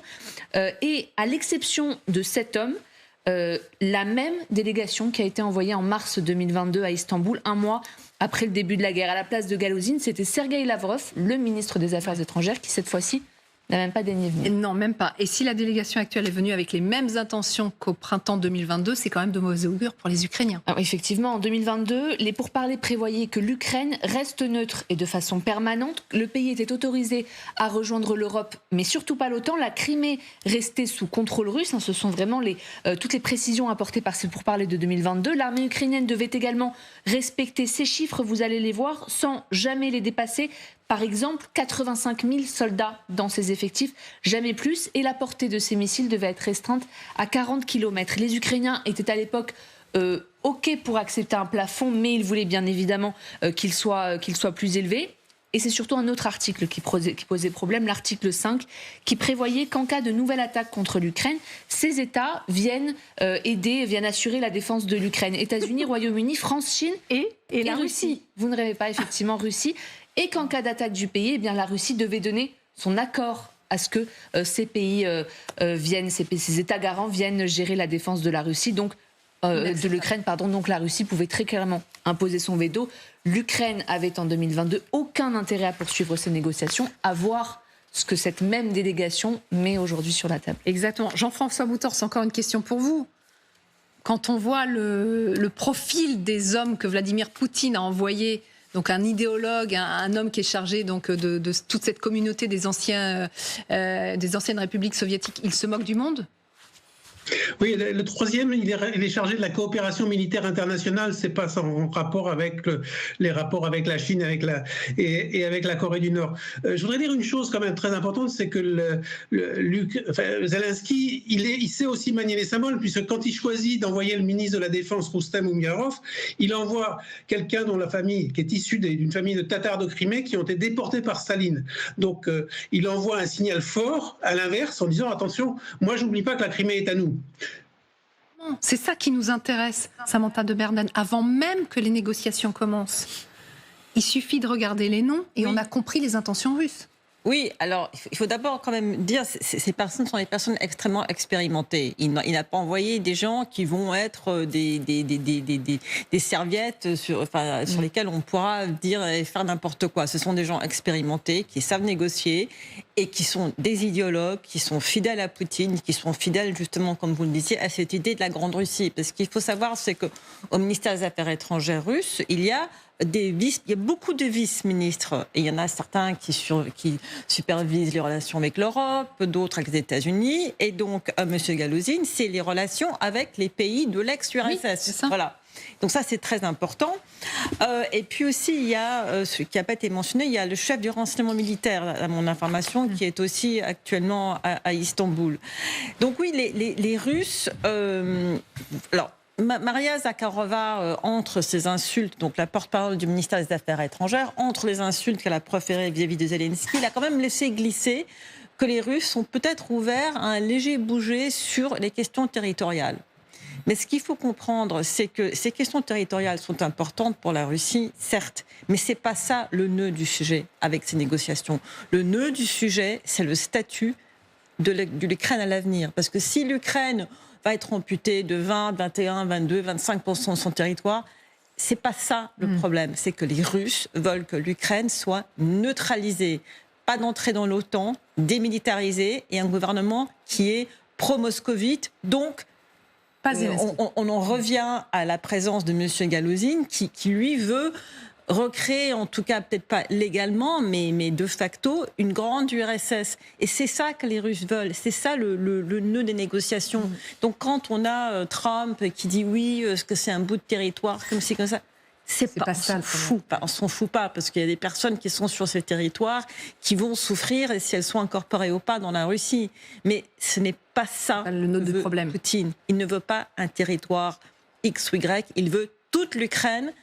est, à l'exception de cet homme, la même délégation qui a été envoyée en mars 2022 à Istanbul, un mois après le début de la guerre. À la place de Galouzine, c'était Sergueï Lavrov, le ministre des Affaires étrangères, qui cette fois-ci n'a même pas daigné venir. Non, même pas. Et si la délégation actuelle est venue avec les mêmes intentions qu'au printemps 2022, c'est quand même de mauvais augure pour les Ukrainiens. Alors effectivement, en 2022, les pourparlers prévoyaient que l'Ukraine reste neutre et de façon permanente. Le pays était autorisé à rejoindre l'Europe, mais surtout pas l'OTAN. La Crimée restait sous contrôle russe. Ce sont vraiment toutes les précisions apportées par ces pourparlers de 2022. L'armée ukrainienne devait également respecter ces chiffres, vous allez les voir, sans jamais les dépasser. Par exemple, 85 000 soldats dans ses effectifs, jamais plus. Et la portée de ces missiles devait être restreinte à 40 km. Les Ukrainiens étaient à l'époque OK pour accepter un plafond, mais ils voulaient bien évidemment qu'il soit plus élevé. Et c'est surtout un autre article qui posait problème, l'article 5, qui prévoyait qu'en cas de nouvelle attaque contre l'Ukraine, ces États viennent viennent assurer la défense de l'Ukraine. États-Unis, Royaume-Uni, France, Chine et la Russie. Vous ne rêvez pas, effectivement, Russie. Et qu'en cas d'attaque du pays, eh bien, la Russie devait donner son accord à ce que ces pays ces États garants viennent gérer la défense de la Russie, de l'Ukraine, pardon. Donc la Russie pouvait très clairement imposer son veto. L'Ukraine avait en 2022 aucun intérêt à poursuivre ces négociations, à voir ce que cette même délégation met aujourd'hui sur la table. Exactement. Jean-François Boutors, c'est encore une question pour vous. Quand on voit le profil des hommes que Vladimir Poutine a envoyés, donc un idéologue, un homme qui est chargé donc de toute cette communauté des anciennes républiques soviétiques, il se moque du monde ? Oui, le troisième, il est chargé de la coopération militaire internationale. C'est pas en rapport avec les rapports avec la Chine et avec la Corée du Nord. Je voudrais dire une chose quand même très importante, c'est que Zelensky, il sait aussi manier les symboles, puisque quand il choisit d'envoyer le ministre de la Défense, Roustem Umerov, il envoie quelqu'un dont la famille, qui est issue d'une famille de Tatars de Crimée, qui ont été déportés par Staline. Donc, il envoie un signal fort à l'inverse en disant attention, moi j'oublie pas que la Crimée est à nous. C'est ça qui nous intéresse, Samantha de Berden. Avant même que les négociations commencent, il suffit de regarder les noms et on a compris les intentions russes. Oui, alors il faut d'abord quand même dire ces personnes sont des personnes extrêmement expérimentées. Il n'a pas envoyé des gens qui vont être des serviettes sur lesquelles on pourra dire et faire n'importe quoi. Ce sont des gens expérimentés qui savent négocier et qui sont des idéologues, qui sont fidèles à Poutine, qui sont fidèles justement, comme vous le disiez, à cette idée de la Grande Russie. Parce qu'il faut savoir, c'est qu'au ministère des Affaires étrangères russe, il y a beaucoup de vice-ministres. Et il y en a certains qui supervisent les relations avec l'Europe, d'autres avec les États-Unis. Et donc, M. Galouzine, c'est les relations avec les pays de l'ex-URSS. Oui, voilà. Donc ça, c'est très important. Et puis aussi, il y a, ce qui n'a pas été mentionné, il y a le chef du renseignement militaire, à mon information, qui est aussi actuellement à Istanbul. Donc oui, les Russes... alors, Maria Zakharova, entre ses insultes, donc la porte-parole du ministère des Affaires étrangères, entre les insultes qu'elle a proférées vis-à-vis de Zelensky, elle a quand même laissé glisser que les Russes sont peut-être ouverts à un léger bouger sur les questions territoriales. Mais ce qu'il faut comprendre, c'est que ces questions territoriales sont importantes pour la Russie, certes, mais c'est pas ça le nœud du sujet avec ces négociations. Le nœud du sujet, c'est le statut de l'Ukraine à l'avenir. Parce que si l'Ukraine va être amputée de 20, 21, 22, 25% de son territoire, c'est pas ça le problème. C'est que les Russes veulent que l'Ukraine soit neutralisée. Pas d'entrée dans l'OTAN, démilitarisée, et un gouvernement qui est pro-moscovite. Donc, on en revient à la présence de M. Galouzine, qui lui veut recréer, en tout cas peut-être pas légalement, mais de facto, une grande URSS. Et c'est ça que les Russes veulent, c'est ça le nœud des négociations. Donc quand on a Trump qui dit oui, que c'est un bout de territoire, comme ci, comme ça, on s'en fout pas, parce qu'il y a des personnes qui sont sur ces territoires qui vont souffrir, et si elles sont incorporées ou pas dans la Russie. Mais ce n'est pas ça le nœud du problème. Poutine. Il ne veut pas un territoire X ou Y, il veut toute l'Ukraine,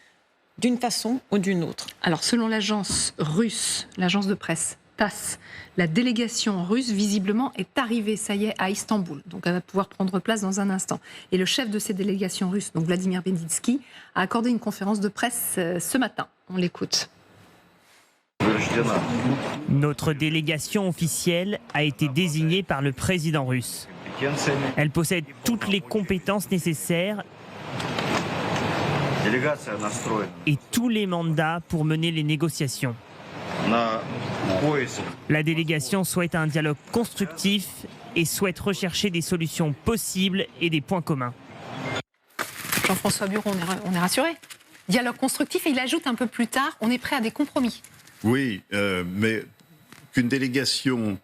d'une façon ou d'une autre. Alors, selon l'agence russe, l'agence de presse TASS, la délégation russe, visiblement, est arrivée, ça y est, à Istanbul. Donc, elle va pouvoir prendre place dans un instant. Et le chef de ces délégations russes, donc Vladimir Medinsky, a accordé une conférence de presse ce matin. On l'écoute. Notre délégation officielle a été désignée par le président russe. Elle possède toutes les compétences nécessaires et tous les mandats pour mener les négociations. La délégation souhaite un dialogue constructif et souhaite rechercher des solutions possibles et des points communs. Jean-François Buron, on est rassuré. Dialogue constructif, et il ajoute un peu plus tard, on est prêt à des compromis. Oui, mais qu'une délégation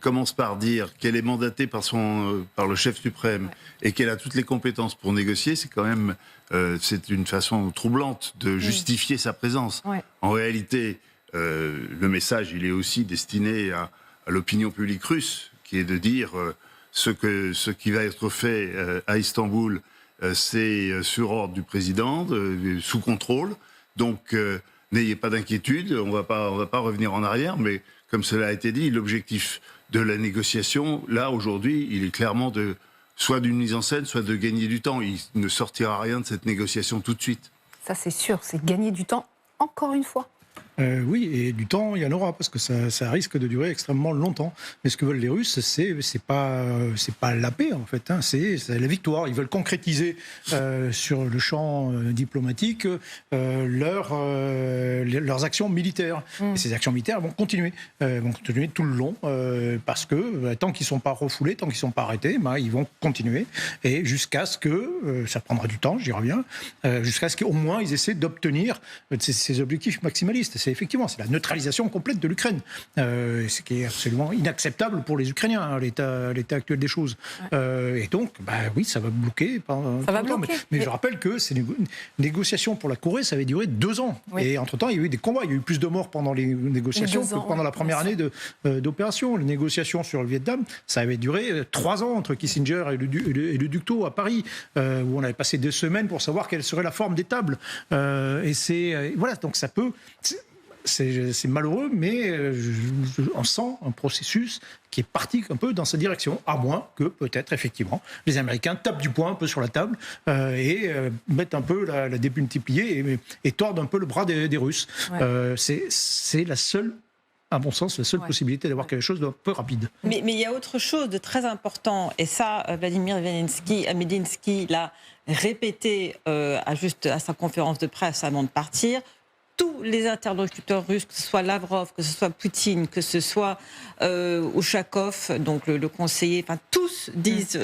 commence par dire qu'elle est mandatée par le chef suprême et qu'elle a toutes les compétences pour négocier, c'est quand même c'est une façon troublante de justifier sa présence. Ouais. En réalité, le message, il est aussi destiné à l'opinion publique russe, qui est de dire ce qui va être fait à Istanbul, c'est sur ordre du président, sous contrôle. Donc, n'ayez pas d'inquiétude, on va pas revenir en arrière, mais comme cela a été dit, l'objectif de la négociation, là, aujourd'hui, il est clairement soit d'une mise en scène, soit de gagner du temps. Il ne sortira rien de cette négociation tout de suite. Ça, c'est sûr, c'est gagner du temps, encore une fois. Oui, et du temps, il y en aura, parce que ça risque de durer extrêmement longtemps. Mais ce que veulent les Russes, c'est pas la paix, en fait, hein, c'est la victoire. Ils veulent concrétiser sur le champ diplomatique leurs actions militaires. Et ces actions militaires vont continuer tout le long, parce que tant qu'ils ne sont pas refoulés, tant qu'ils ne sont pas arrêtés, ils vont continuer. Et jusqu'à ce que, ça prendra du temps, j'y reviens, jusqu'à ce qu'au moins ils essaient d'obtenir ces objectifs maximalistes. Effectivement, c'est la neutralisation complète de l'Ukraine, ce qui est absolument inacceptable pour les Ukrainiens, hein, l'état actuel des choses. Ouais. Et donc, oui, ça va bloquer. Ça va bloquer. Mais je rappelle que ces négociations pour la Corée, ça avait duré 2 ans. Oui. Et entre-temps, il y a eu des combats. Il y a eu plus de morts pendant les négociations que pendant la première année d'opération. Les négociations sur le Vietnam, ça avait duré 3 ans entre Kissinger et le Ductau à Paris, où on avait passé 2 semaines pour savoir quelle serait la forme des tables. Voilà, donc ça peut... C'est malheureux, mais on sent un processus qui est parti un peu dans cette direction, à moins que peut-être effectivement les Américains tapent du poing un peu sur la table et mettent un peu la démultiplier et tordent un peu le bras des Russes. Ouais. C'est la seule, à mon sens, la seule possibilité d'avoir quelque chose d'un peu rapide. Mais il y a autre chose de très important, et ça, Vladimir Medinsky l'a répété à sa conférence de presse avant de partir. Tous les interlocuteurs russes, que ce soit Lavrov, que ce soit Poutine, que ce soit Ushakov, donc le conseiller, enfin tous disent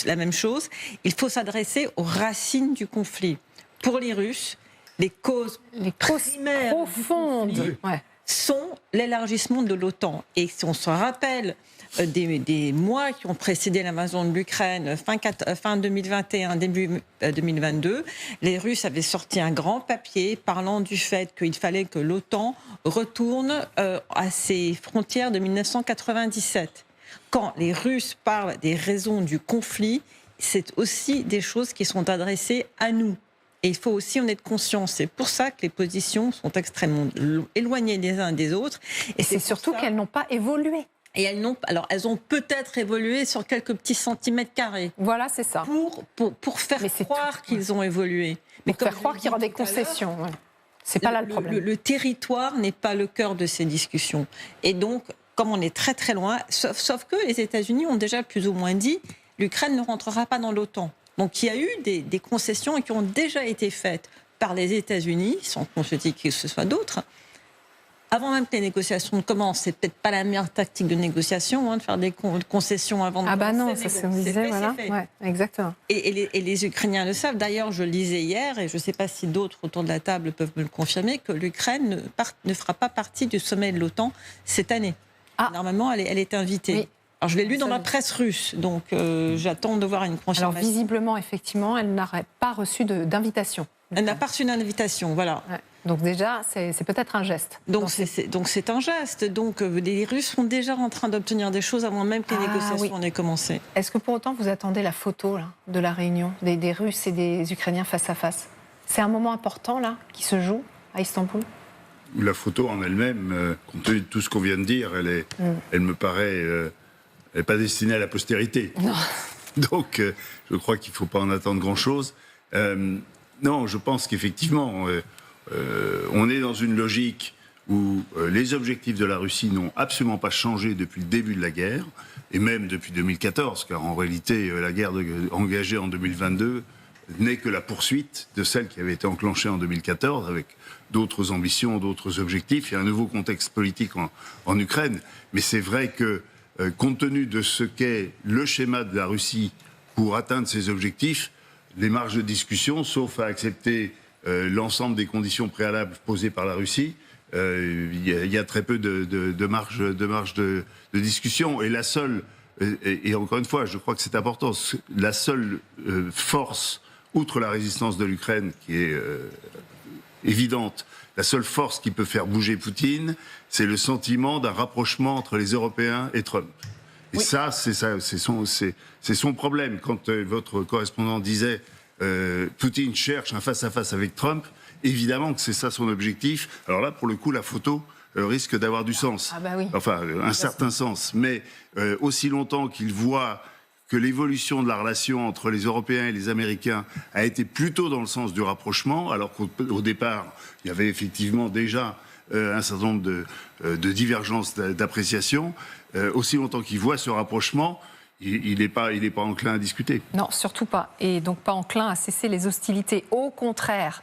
la même chose. Il faut s'adresser aux racines du conflit. Pour les Russes, les causes primaires profondes sont l'élargissement de l'OTAN. Et si on se rappelle des mois qui ont précédé l'invasion de l'Ukraine, fin 2021, début 2022, les Russes avaient sorti un grand papier parlant du fait qu'il fallait que l'OTAN retourne à ses frontières de 1997. Quand les Russes parlent des raisons du conflit, c'est aussi des choses qui sont adressées à nous. Et il faut aussi en être conscient. C'est pour ça que les positions sont extrêmement éloignées les uns des autres. Et c'est surtout qu'elles n'ont pas évolué. Et elles ont peut-être évolué sur quelques petits centimètres carrés. Voilà, c'est ça. Pour faire croire qu'ils ont évolué. Mais pour faire croire qu'il y aura des concessions. Ouais. C'est pas là le problème. Le territoire n'est pas le cœur de ces discussions. Et donc, comme on est très très loin, sauf que les États-Unis ont déjà plus ou moins dit l'Ukraine ne rentrera pas dans l'OTAN. Donc il y a eu des concessions qui ont déjà été faites par les États-Unis, sans qu'on se dise que ce soit d'autres. Avant même que les négociations commencent, c'est peut-être pas la meilleure tactique de négociation de faire des concessions avant de commencer. Ah bah non, ça se disait, voilà. Ouais, exactement. Et les Ukrainiens le savent. D'ailleurs, je lisais hier, et je ne sais pas si d'autres autour de la table peuvent me le confirmer, que l'Ukraine ne fera pas partie du sommet de l'OTAN cette année. Normalement, elle est invitée. Oui. Alors, je l'ai lu dans la presse russe, donc j'attends de voir une confirmation. Alors, visiblement, effectivement, elle n'aurait pas reçu d'invitation. Elle n'a pas reçu d'invitation, voilà. Ouais. Donc déjà, c'est peut-être un geste. Donc c'est un geste. Donc les Russes sont déjà en train d'obtenir des choses avant même que les négociations aient commencé. Est-ce que pour autant vous attendez la photo là, de la réunion des Russes et des Ukrainiens face à face? C'est un moment important là qui se joue à Istanbul? La photo en elle-même, compte tenu de tout ce qu'on vient de dire, elle me paraît, elle n'est pas destinée à la postérité. Non. Donc je crois qu'il ne faut pas en attendre grand-chose. Non, je pense qu'effectivement, on est dans une logique où les objectifs de la Russie n'ont absolument pas changé depuis le début de la guerre, et même depuis 2014, car en réalité, la guerre engagée en 2022 n'est que la poursuite de celle qui avait été enclenchée en 2014, avec d'autres ambitions, d'autres objectifs. Il y a un nouveau contexte politique en Ukraine, mais c'est vrai que, compte tenu de ce qu'est le schéma de la Russie pour atteindre ses objectifs, les marges de discussion, sauf à accepter l'ensemble des conditions préalables posées par la Russie, il y a très peu de marge de discussion. Et la seule, et encore une fois, je crois que c'est important, la seule force, outre la résistance de l'Ukraine, qui est évidente, la seule force qui peut faire bouger Poutine, c'est le sentiment d'un rapprochement entre les Européens et Trump. Et ça, c'est son problème. Quand votre correspondant disait Poutine cherche un face-à-face avec Trump, évidemment que c'est ça son objectif. Alors là, pour le coup, la photo risque d'avoir du sens. Ah bah oui. Enfin, un certain sens. Mais aussi longtemps qu'il voit que l'évolution de la relation entre les Européens et les Américains a été plutôt dans le sens du rapprochement, alors qu'au départ, il y avait effectivement déjà un certain nombre de divergences d'appréciation, aussi longtemps qu'il voit ce rapprochement, il n'est pas enclin à discuter. Non, surtout pas. Et donc pas enclin à cesser les hostilités. Au contraire.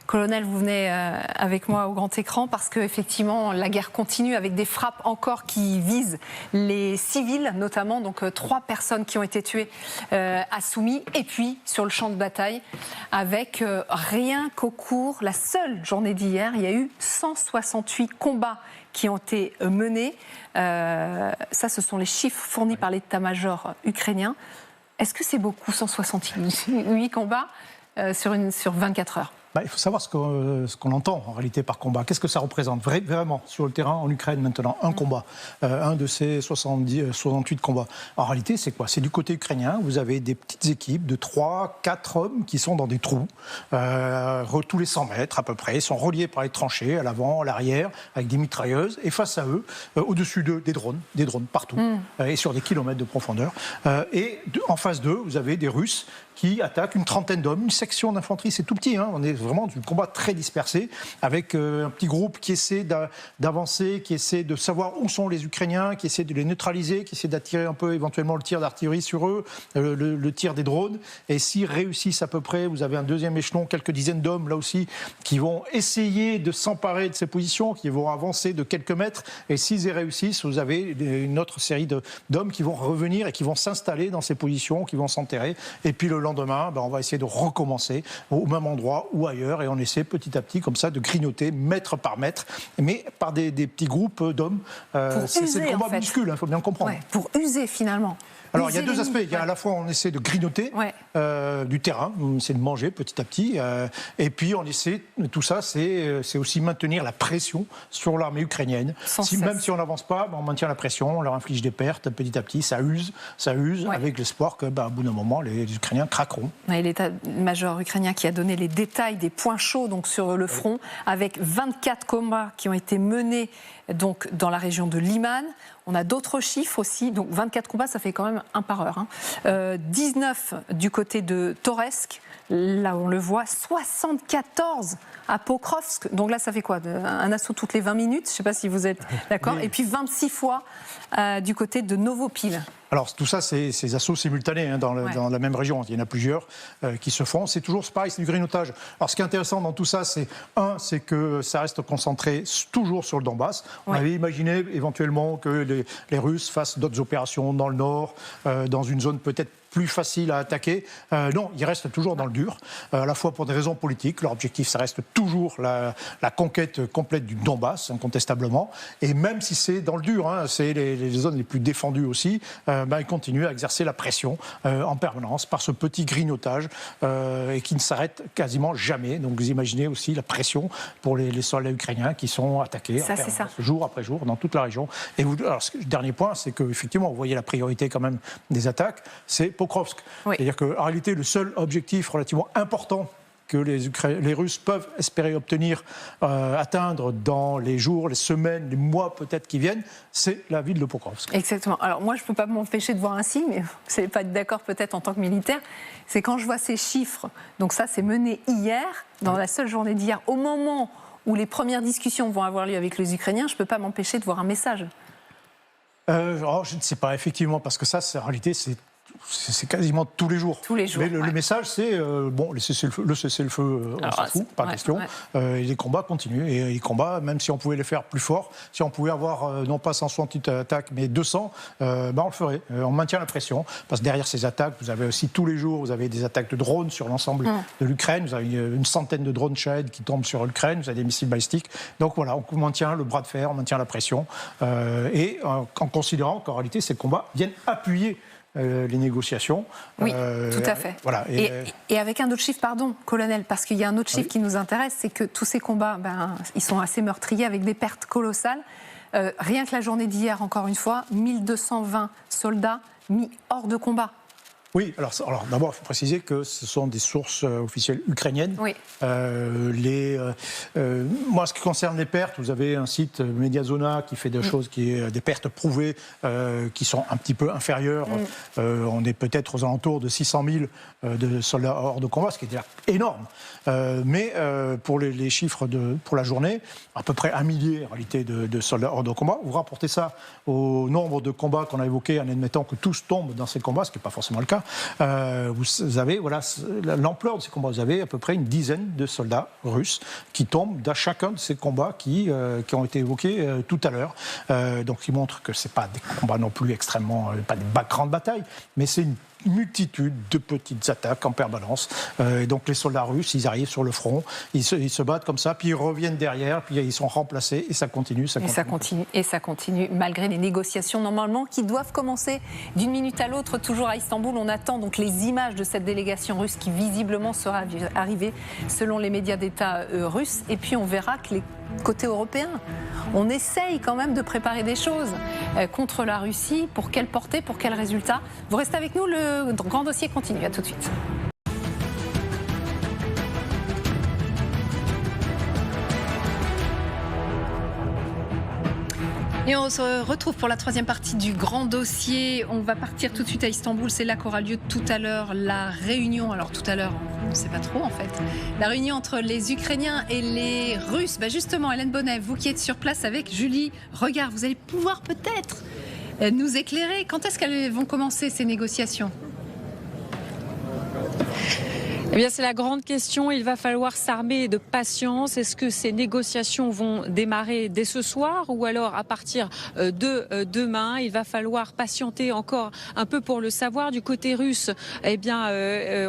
Colonel, vous venez avec moi au grand écran parce qu'effectivement, la guerre continue avec des frappes encore qui visent les civils, notamment. Donc 3 personnes qui ont été tuées à Soumy. Et puis, sur le champ de bataille, avec rien qu'au cours, la seule journée d'hier, il y a eu 168 combats qui ont été menés. Ça, ce sont les chiffres fournis par l'état-major ukrainien. Est-ce que c'est beaucoup, 168 combats sur 24 heures? Il faut savoir ce qu'on entend en réalité par combat. Qu'est-ce que ça représente vraiment sur le terrain en Ukraine maintenant? Un combat, un de ces 68 combats. En réalité, c'est quoi? C'est du côté ukrainien. Vous avez des petites équipes de 3-4 hommes qui sont dans des trous, tous les 100 mètres à peu près. Ils sont reliés par les tranchées, à l'avant, à l'arrière, avec des mitrailleuses. Et face à eux, au-dessus d'eux, des drones partout, et sur des kilomètres de profondeur. Et en face d'eux, vous avez des Russes qui attaquent une trentaine d'hommes, une section d'infanterie, c'est tout petit, on est vraiment dans un combat très dispersé, avec un petit groupe qui essaie d'avancer, qui essaie de savoir où sont les Ukrainiens, qui essaie de les neutraliser, qui essaie d'attirer un peu éventuellement le tir d'artillerie sur eux, le tir des drones, et s'ils réussissent à peu près, vous avez un deuxième échelon, quelques dizaines d'hommes là aussi, qui vont essayer de s'emparer de ces positions, qui vont avancer de quelques mètres, et s'ils y réussissent, vous avez une autre série d'hommes qui vont revenir et qui vont s'installer dans ces positions, qui vont s'enterrer, et puis le lendemain, on va essayer de recommencer au même endroit ou ailleurs, et on essaie petit à petit comme ça de grignoter mètre par mètre, mais par des petits groupes d'hommes. C'est le combat minuscule, il faut bien le comprendre. Ouais, pour user finalement. Alors il y a deux aspects. Il y a à la fois on essaie de grignoter du terrain, on essaie de manger petit à petit, et puis on essaie, tout ça c'est aussi maintenir la pression sur l'armée ukrainienne. Même si on n'avance pas, on maintient la pression, on leur inflige des pertes petit à petit, ça use, avec l'espoir que, au bout d'un moment, les Ukrainiens craqueront. Et l'état-major ukrainien qui a donné les détails bataille des points chauds donc sur le front, avec 24 combats qui ont été menés donc dans la région de Liman. On a d'autres chiffres aussi, donc 24 combats, ça fait quand même un par heure. 19 du côté de Toretsk, là on le voit, 74 à Pokrovsk, donc là ça fait quoi? Un assaut toutes les 20 minutes, je ne sais pas si vous êtes d'accord, et puis 26 fois du côté de Novopil. Alors tout ça, c'est ces assauts simultanés dans la même région. Il y en a plusieurs qui se font. C'est toujours pareil, c'est du grignotage. Alors ce qui est intéressant dans tout ça, c'est que ça reste concentré toujours sur le Donbass. On avait imaginé éventuellement que les Russes fassent d'autres opérations dans le nord, dans une zone peut-être plus facile à attaquer. Non, ils restent toujours dans le dur, à la fois pour des raisons politiques. Leur objectif, ça reste toujours la conquête complète du Donbass, incontestablement. Et même si c'est dans le dur, c'est les zones les plus défendues aussi, ils continuent à exercer la pression en permanence par ce petit grignotage et qui ne s'arrête quasiment jamais. Donc vous imaginez aussi la pression pour les soldats ukrainiens qui sont attaqués jour après jour dans toute la région. Et alors, le dernier point, c'est qu'effectivement, vous voyez la priorité quand même des attaques, c'est Pokrovsk. C'est-à-dire qu'en réalité, le seul objectif relativement important que les Russes peuvent espérer obtenir, atteindre dans les jours, les semaines, les mois peut-être qui viennent, c'est la ville de Pokrovsk. Exactement. Alors moi, je ne peux pas m'empêcher de voir un signe, mais vous n'allez pas être d'accord peut-être en tant que militaire, c'est quand je vois ces chiffres, donc ça c'est mené hier, dans la seule journée d'hier, au moment où les premières discussions vont avoir lieu avec les Ukrainiens, je ne peux pas m'empêcher de voir un message. Je ne sais pas, effectivement, parce que ça, en réalité, c'est quasiment tous les jours. Tous les jours. Mais le message, c'est le cessez-le-feu, on s'en fout, pas question. Et les combats continuent. Et les combats, même si on pouvait les faire plus forts, si on pouvait avoir non pas 168 attaques, mais 200, on le ferait. On maintient la pression. Parce que derrière ces attaques, vous avez aussi tous les jours, vous avez des attaques de drones sur l'ensemble de l'Ukraine. Vous avez une centaine de drones Shahed qui tombent sur l'Ukraine. Vous avez des missiles balistiques. Donc voilà, on maintient le bras de fer, on maintient la pression. Et en considérant qu'en réalité, ces combats viennent appuyer les négociations. Oui, tout à fait. Voilà. Et avec un autre chiffre, pardon, colonel, parce qu'il y a un autre chiffre qui nous intéresse, c'est que tous ces combats, ils sont assez meurtriers avec des pertes colossales. Rien que la journée d'hier, encore une fois, 1220 soldats mis hors de combat. Oui, alors d'abord, il faut préciser que ce sont des sources officielles ukrainiennes. Oui. Moi, ce qui concerne les pertes, vous avez un site Mediazona qui fait des choses, des pertes prouvées qui sont un petit peu inférieures. On est peut-être aux alentours de 600 000 de soldats hors de combat, ce qui est déjà énorme. Mais pour les chiffres pour la journée, à peu près 1 millier en réalité de soldats hors de combat. Vous rapportez ça au nombre de combats qu'on a évoqués en admettant que tous tombent dans ces combats, ce qui n'est pas forcément le cas. Vous avez l'ampleur de ces combats. Vous avez à peu près une dizaine de soldats russes qui tombent dans chacun de ces combats qui ont été évoqués tout à l'heure. Donc, ils montrent que ce n'est pas des combats non plus extrêmement, pas des grandes batailles, mais c'est une multitude de petites attaques en permanence. Et donc les soldats russes, ils arrivent sur le front, ils se battent comme ça, puis ils reviennent derrière, puis ils sont remplacés, et ça continue. Et ça continue, malgré les négociations normalement qui doivent commencer d'une minute à l'autre, toujours à Istanbul. On attend donc les images de cette délégation russe qui visiblement sera arrivée selon les médias d'État russes. Et puis on verra que les côté européen, on essaye quand même de préparer des choses contre la Russie. Pour quelle portée, pour quel résultat? Vous restez avec nous, le grand dossier continue. À tout de suite. Et on se retrouve pour la troisième partie du grand dossier. On va partir tout de suite à Istanbul. C'est là qu'aura lieu tout à l'heure la réunion. Alors tout à l'heure, on ne sait pas trop en fait. La réunion entre les Ukrainiens et les Russes. Justement, Hélène Bonnet, vous qui êtes sur place avec Julie Regard, vous allez pouvoir peut-être nous éclairer. Quand est-ce qu'elles vont commencer ces négociations ? Eh bien, c'est la grande question. Il va falloir s'armer de patience. Est-ce que ces négociations vont démarrer dès ce soir ou alors à partir de demain? Il va falloir patienter encore un peu pour le savoir. Du côté russe, eh bien,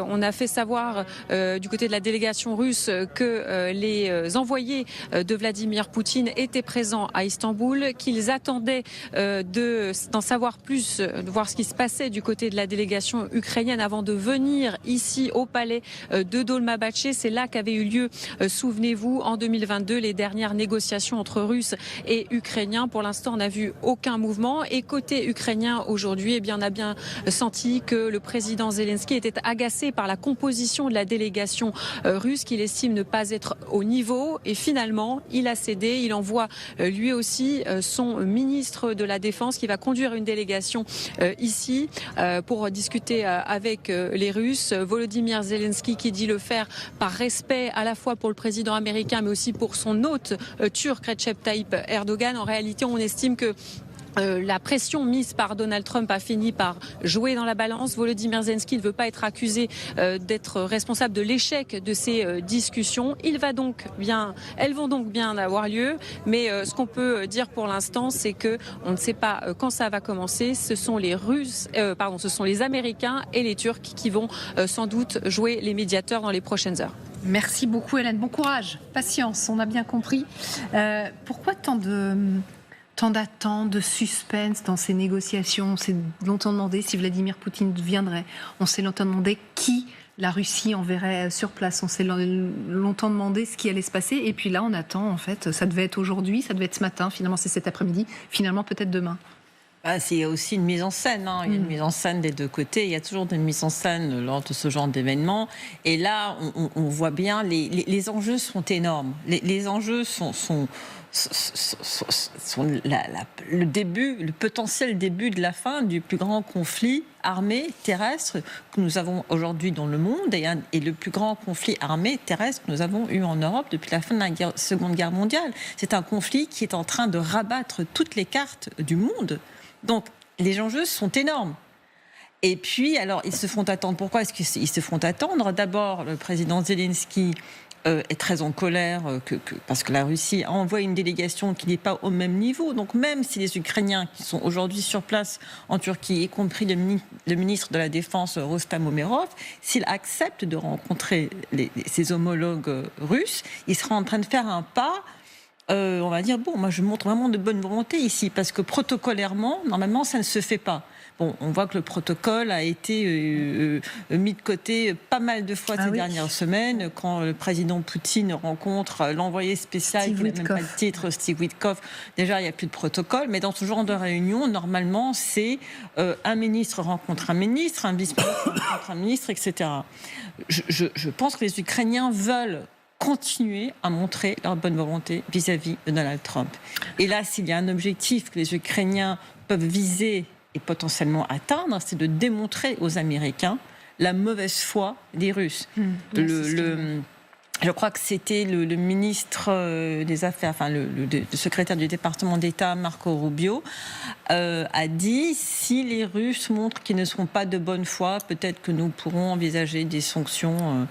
on a fait savoir du côté de la délégation russe que les envoyés de Vladimir Poutine étaient présents à Istanbul, qu'ils attendaient d'en savoir plus, de voir ce qui se passait du côté de la délégation ukrainienne avant de venir ici au palais de Dolma-Bache. C'est là qu'avaient eu lieu, souvenez-vous, en 2022, les dernières négociations entre Russes et Ukrainiens. Pour l'instant, on n'a vu aucun mouvement. Et côté ukrainien, aujourd'hui, eh bien, on a bien senti que le président Zelensky était agacé par la composition de la délégation russe, qu'il estime ne pas être au niveau. Et finalement, il a cédé. Il envoie lui aussi son ministre de la Défense qui va conduire une délégation ici pour discuter avec les Russes. Volodymyr Zelensky qui dit le faire par respect à la fois pour le président américain mais aussi pour son hôte turc Recep Tayyip Erdogan. En réalité, on estime que la pression mise par Donald Trump a fini par jouer dans la balance. Volodymyr Zelensky ne veut pas être accusé d'être responsable de l'échec de ces discussions. Elles vont donc bien avoir lieu, mais ce qu'on peut dire pour l'instant, c'est que on ne sait pas quand ça va commencer. Ce sont les Américains et les Turcs qui vont sans doute jouer les médiateurs dans les prochaines heures. Merci beaucoup, Hélène. Bon courage, patience, on a bien compris. Pourquoi tant d'attentes, de suspense dans ces négociations? On s'est longtemps demandé si Vladimir Poutine viendrait. On s'est longtemps demandé qui la Russie enverrait sur place. On s'est longtemps demandé ce qui allait se passer. Et puis là, on attend, en fait. Ça devait être aujourd'hui, ça devait être ce matin. Finalement, c'est cet après-midi. Finalement, peut-être demain. Il y a aussi une mise en scène. Il y a une mise en scène des deux côtés. Il y a toujours une mise en scène lors de ce genre d'événement. Et là, on voit bien, les enjeux sont énormes. Les enjeux sont le potentiel début de la fin du plus grand conflit armé terrestre que nous avons aujourd'hui dans le monde et le plus grand conflit armé terrestre que nous avons eu en Europe depuis la fin de la Seconde Guerre mondiale. C'est un conflit qui est en train de rabattre toutes les cartes du monde. Donc, les enjeux sont énormes. Et puis, alors, ils se font attendre. Pourquoi est-ce qu'ils se font attendre? D'abord, le président Zelensky est très en colère parce que la Russie a envoyé une délégation qui n'est pas au même niveau. Donc même si les Ukrainiens qui sont aujourd'hui sur place en Turquie, y compris le ministre de la Défense Rostam Umerov, s'il accepte de rencontrer ses homologues russes, il sera en train de faire un pas. On va dire, moi je montre vraiment de bonne volonté ici, parce que protocolairement, normalement, ça ne se fait pas. Bon, on voit que le protocole a été mis de côté pas mal de fois ces dernières semaines. Quand le président Poutine rencontre l'envoyé spécial, qui n'a même pas le titre, Steve Witkoff, déjà il n'y a plus de protocole. Mais dans ce genre de réunion, normalement, c'est un ministre rencontre un ministre, un vice-ministre rencontre un ministre, etc. Je pense que les Ukrainiens veulent continuer à montrer leur bonne volonté vis-à-vis de Donald Trump. Et là, s'il y a un objectif que les Ukrainiens peuvent viser et potentiellement atteindre, c'est de démontrer aux Américains la mauvaise foi des Russes. Je crois que c'était le ministre des Affaires, le secrétaire du département d'État, Marco Rubio, a dit, si les Russes montrent qu'ils ne seront pas de bonne foi, peut-être que nous pourrons envisager des sanctions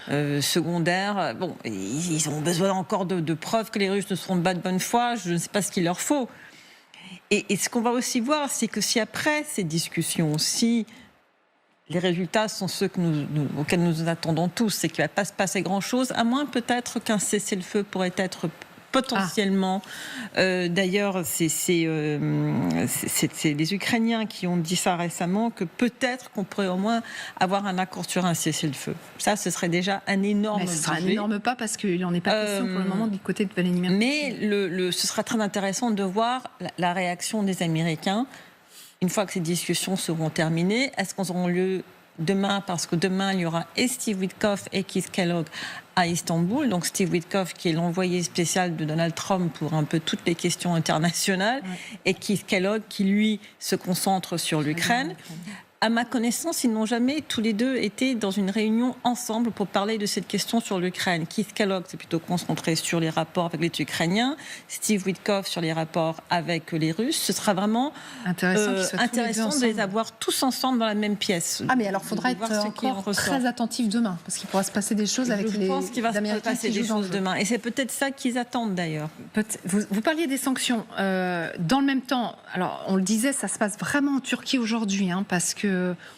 secondaires. Bon, ils ont besoin encore de preuves que les Russes ne seront pas de bonne foi. Je ne sais pas ce qu'il leur faut. Et ce qu'on va aussi voir, c'est que si après ces discussions, si les résultats sont ceux auxquels nous attendons tous, c'est qu'il ne va pas se passer grand-chose, à moins peut-être qu'un cessez-le-feu pourrait être potentiellement... D'ailleurs, c'est les Ukrainiens qui ont dit ça récemment, que peut-être qu'on pourrait au moins avoir un accord sur un cessez-le-feu. Ça, ce serait déjà un énorme... Ce sera un énorme pas, parce qu'il n'en est pas question pour le moment du côté de Vladimir Poutine. Mais ce sera très intéressant de voir la réaction des Américains une fois que ces discussions seront terminées. Est-ce qu'elles auront lieu demain? Parce que demain, il y aura et Steve Witkoff et Keith Kellogg à Istanbul. Donc Steve Witkoff, qui est l'envoyé spécial de Donald Trump pour un peu toutes les questions internationales, et Keith Kellogg, qui, lui, se concentre sur l'Ukraine. À ma connaissance, ils n'ont jamais tous les deux été dans une réunion ensemble pour parler de cette question sur l'Ukraine. Keith Kellogg s'est plutôt concentré sur les rapports avec les Ukrainiens, Steve Witkoff sur les rapports avec les Russes. Ce sera vraiment intéressant de les avoir tous ensemble dans la même pièce. Ah, mais alors il faudra être encore très attentif demain, parce qu'il pourra se passer des choses avec les Américains. Je pense qu'il va se passer des choses demain. Et c'est peut-être ça qu'ils attendent d'ailleurs. Vous parliez des sanctions. Dans le même temps, alors on le disait, ça se passe vraiment en Turquie aujourd'hui, parce que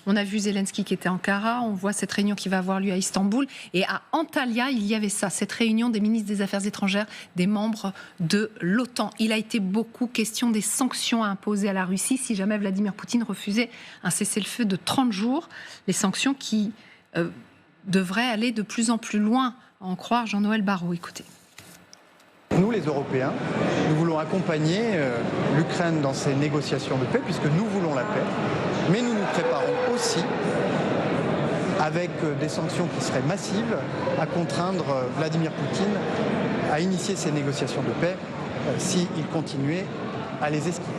on a vu Zelensky qui était à Ankara, on voit cette réunion qui va avoir lieu à Istanbul, et à Antalya, il y avait cette réunion des ministres des Affaires étrangères, des membres de l'OTAN. Il a été beaucoup question des sanctions à imposer à la Russie si jamais Vladimir Poutine refusait un cessez-le-feu de 30 jours, les sanctions qui devrait aller de plus en plus loin, à en croire Jean-Noël Barrot. Écoutez. Nous, les Européens, nous voulons accompagner l'Ukraine dans ses négociations de paix, puisque nous voulons la paix, mais nous nous préparons aussi, avec des sanctions qui seraient massives, à contraindre Vladimir Poutine à initier ces négociations de paix s'il continuait à les esquiver.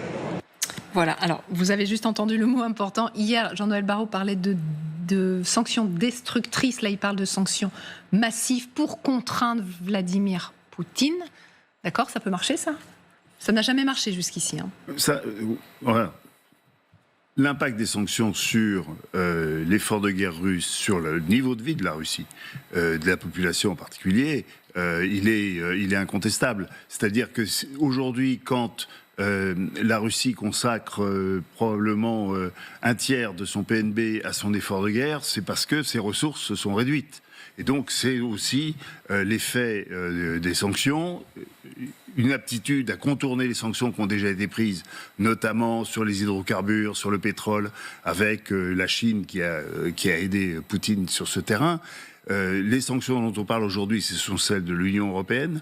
Voilà, alors vous avez juste entendu le mot important. Hier, Jean-Noël Barrot parlait de sanctions destructrices. Là, il parle de sanctions massives pour contraindre Vladimir Poutine. D'accord, ça peut marcher, ça ? Ça n'a jamais marché jusqu'ici. Hein. Voilà. L'impact des sanctions sur l'effort de guerre russe, sur le niveau de vie de la Russie, de la population en particulier, il est incontestable. C'est-à-dire que aujourd'hui, quand la Russie consacre probablement un tiers de son PNB à son effort de guerre, c'est parce que ses ressources se sont réduites. Et donc c'est aussi l'effet des sanctions, une aptitude à contourner les sanctions qui ont déjà été prises, notamment sur les hydrocarbures, sur le pétrole, avec la Chine qui a aidé Poutine sur ce terrain. Les sanctions dont on parle aujourd'hui, ce sont celles de l'Union européenne,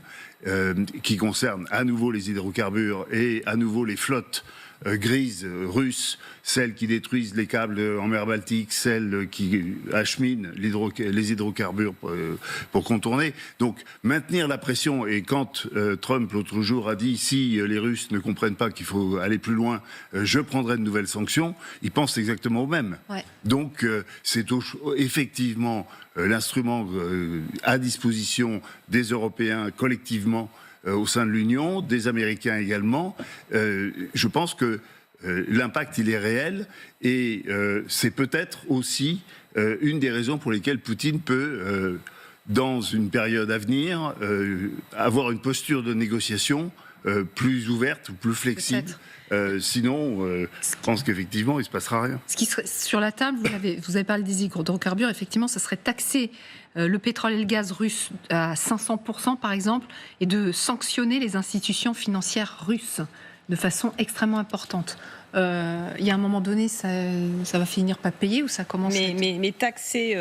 qui concernent à nouveau les hydrocarbures et à nouveau les flottes grises russes, celles qui détruisent les câbles en mer Baltique, celles qui acheminent les hydrocarbures pour contourner. Donc maintenir la pression, et quand Trump l'autre jour a dit si les Russes ne comprennent pas qu'il faut aller plus loin, je prendrai de nouvelles sanctions, il pense exactement au même. Ouais. Donc c'est effectivement l'instrument à disposition des Européens collectivement au sein de l'Union, des Américains également. Je pense que l'impact, il est réel, et c'est peut-être aussi une des raisons pour lesquelles Poutine peut, dans une période à venir, avoir une posture de négociation plus ouverte ou plus flexible. Sinon, je pense qu'effectivement, il ne se passera rien. Ce qui serait sur la table, vous avez parlé des hydrocarbures, effectivement, ça serait taxer le pétrole et le gaz russe à 500% par exemple, et de sanctionner les institutions financières russes de façon extrêmement importante. Il y a un moment donné, ça va finir par payer, ou ça commence mais taxer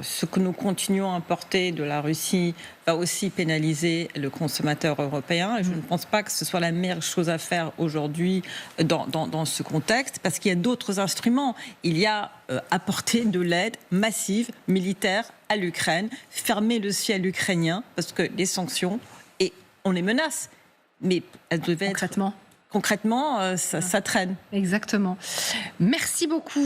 ce que nous continuons à importer de la Russie va aussi pénaliser le consommateur européen. Et je ne pense pas que ce soit la meilleure chose à faire aujourd'hui dans ce contexte, parce qu'il y a d'autres instruments. Il y a apporter de l'aide massive militaire à l'Ukraine, fermer le ciel ukrainien, parce que les sanctions, et on les menace, mais elles devaient être... Concrètement, ça traîne. Exactement. Merci beaucoup.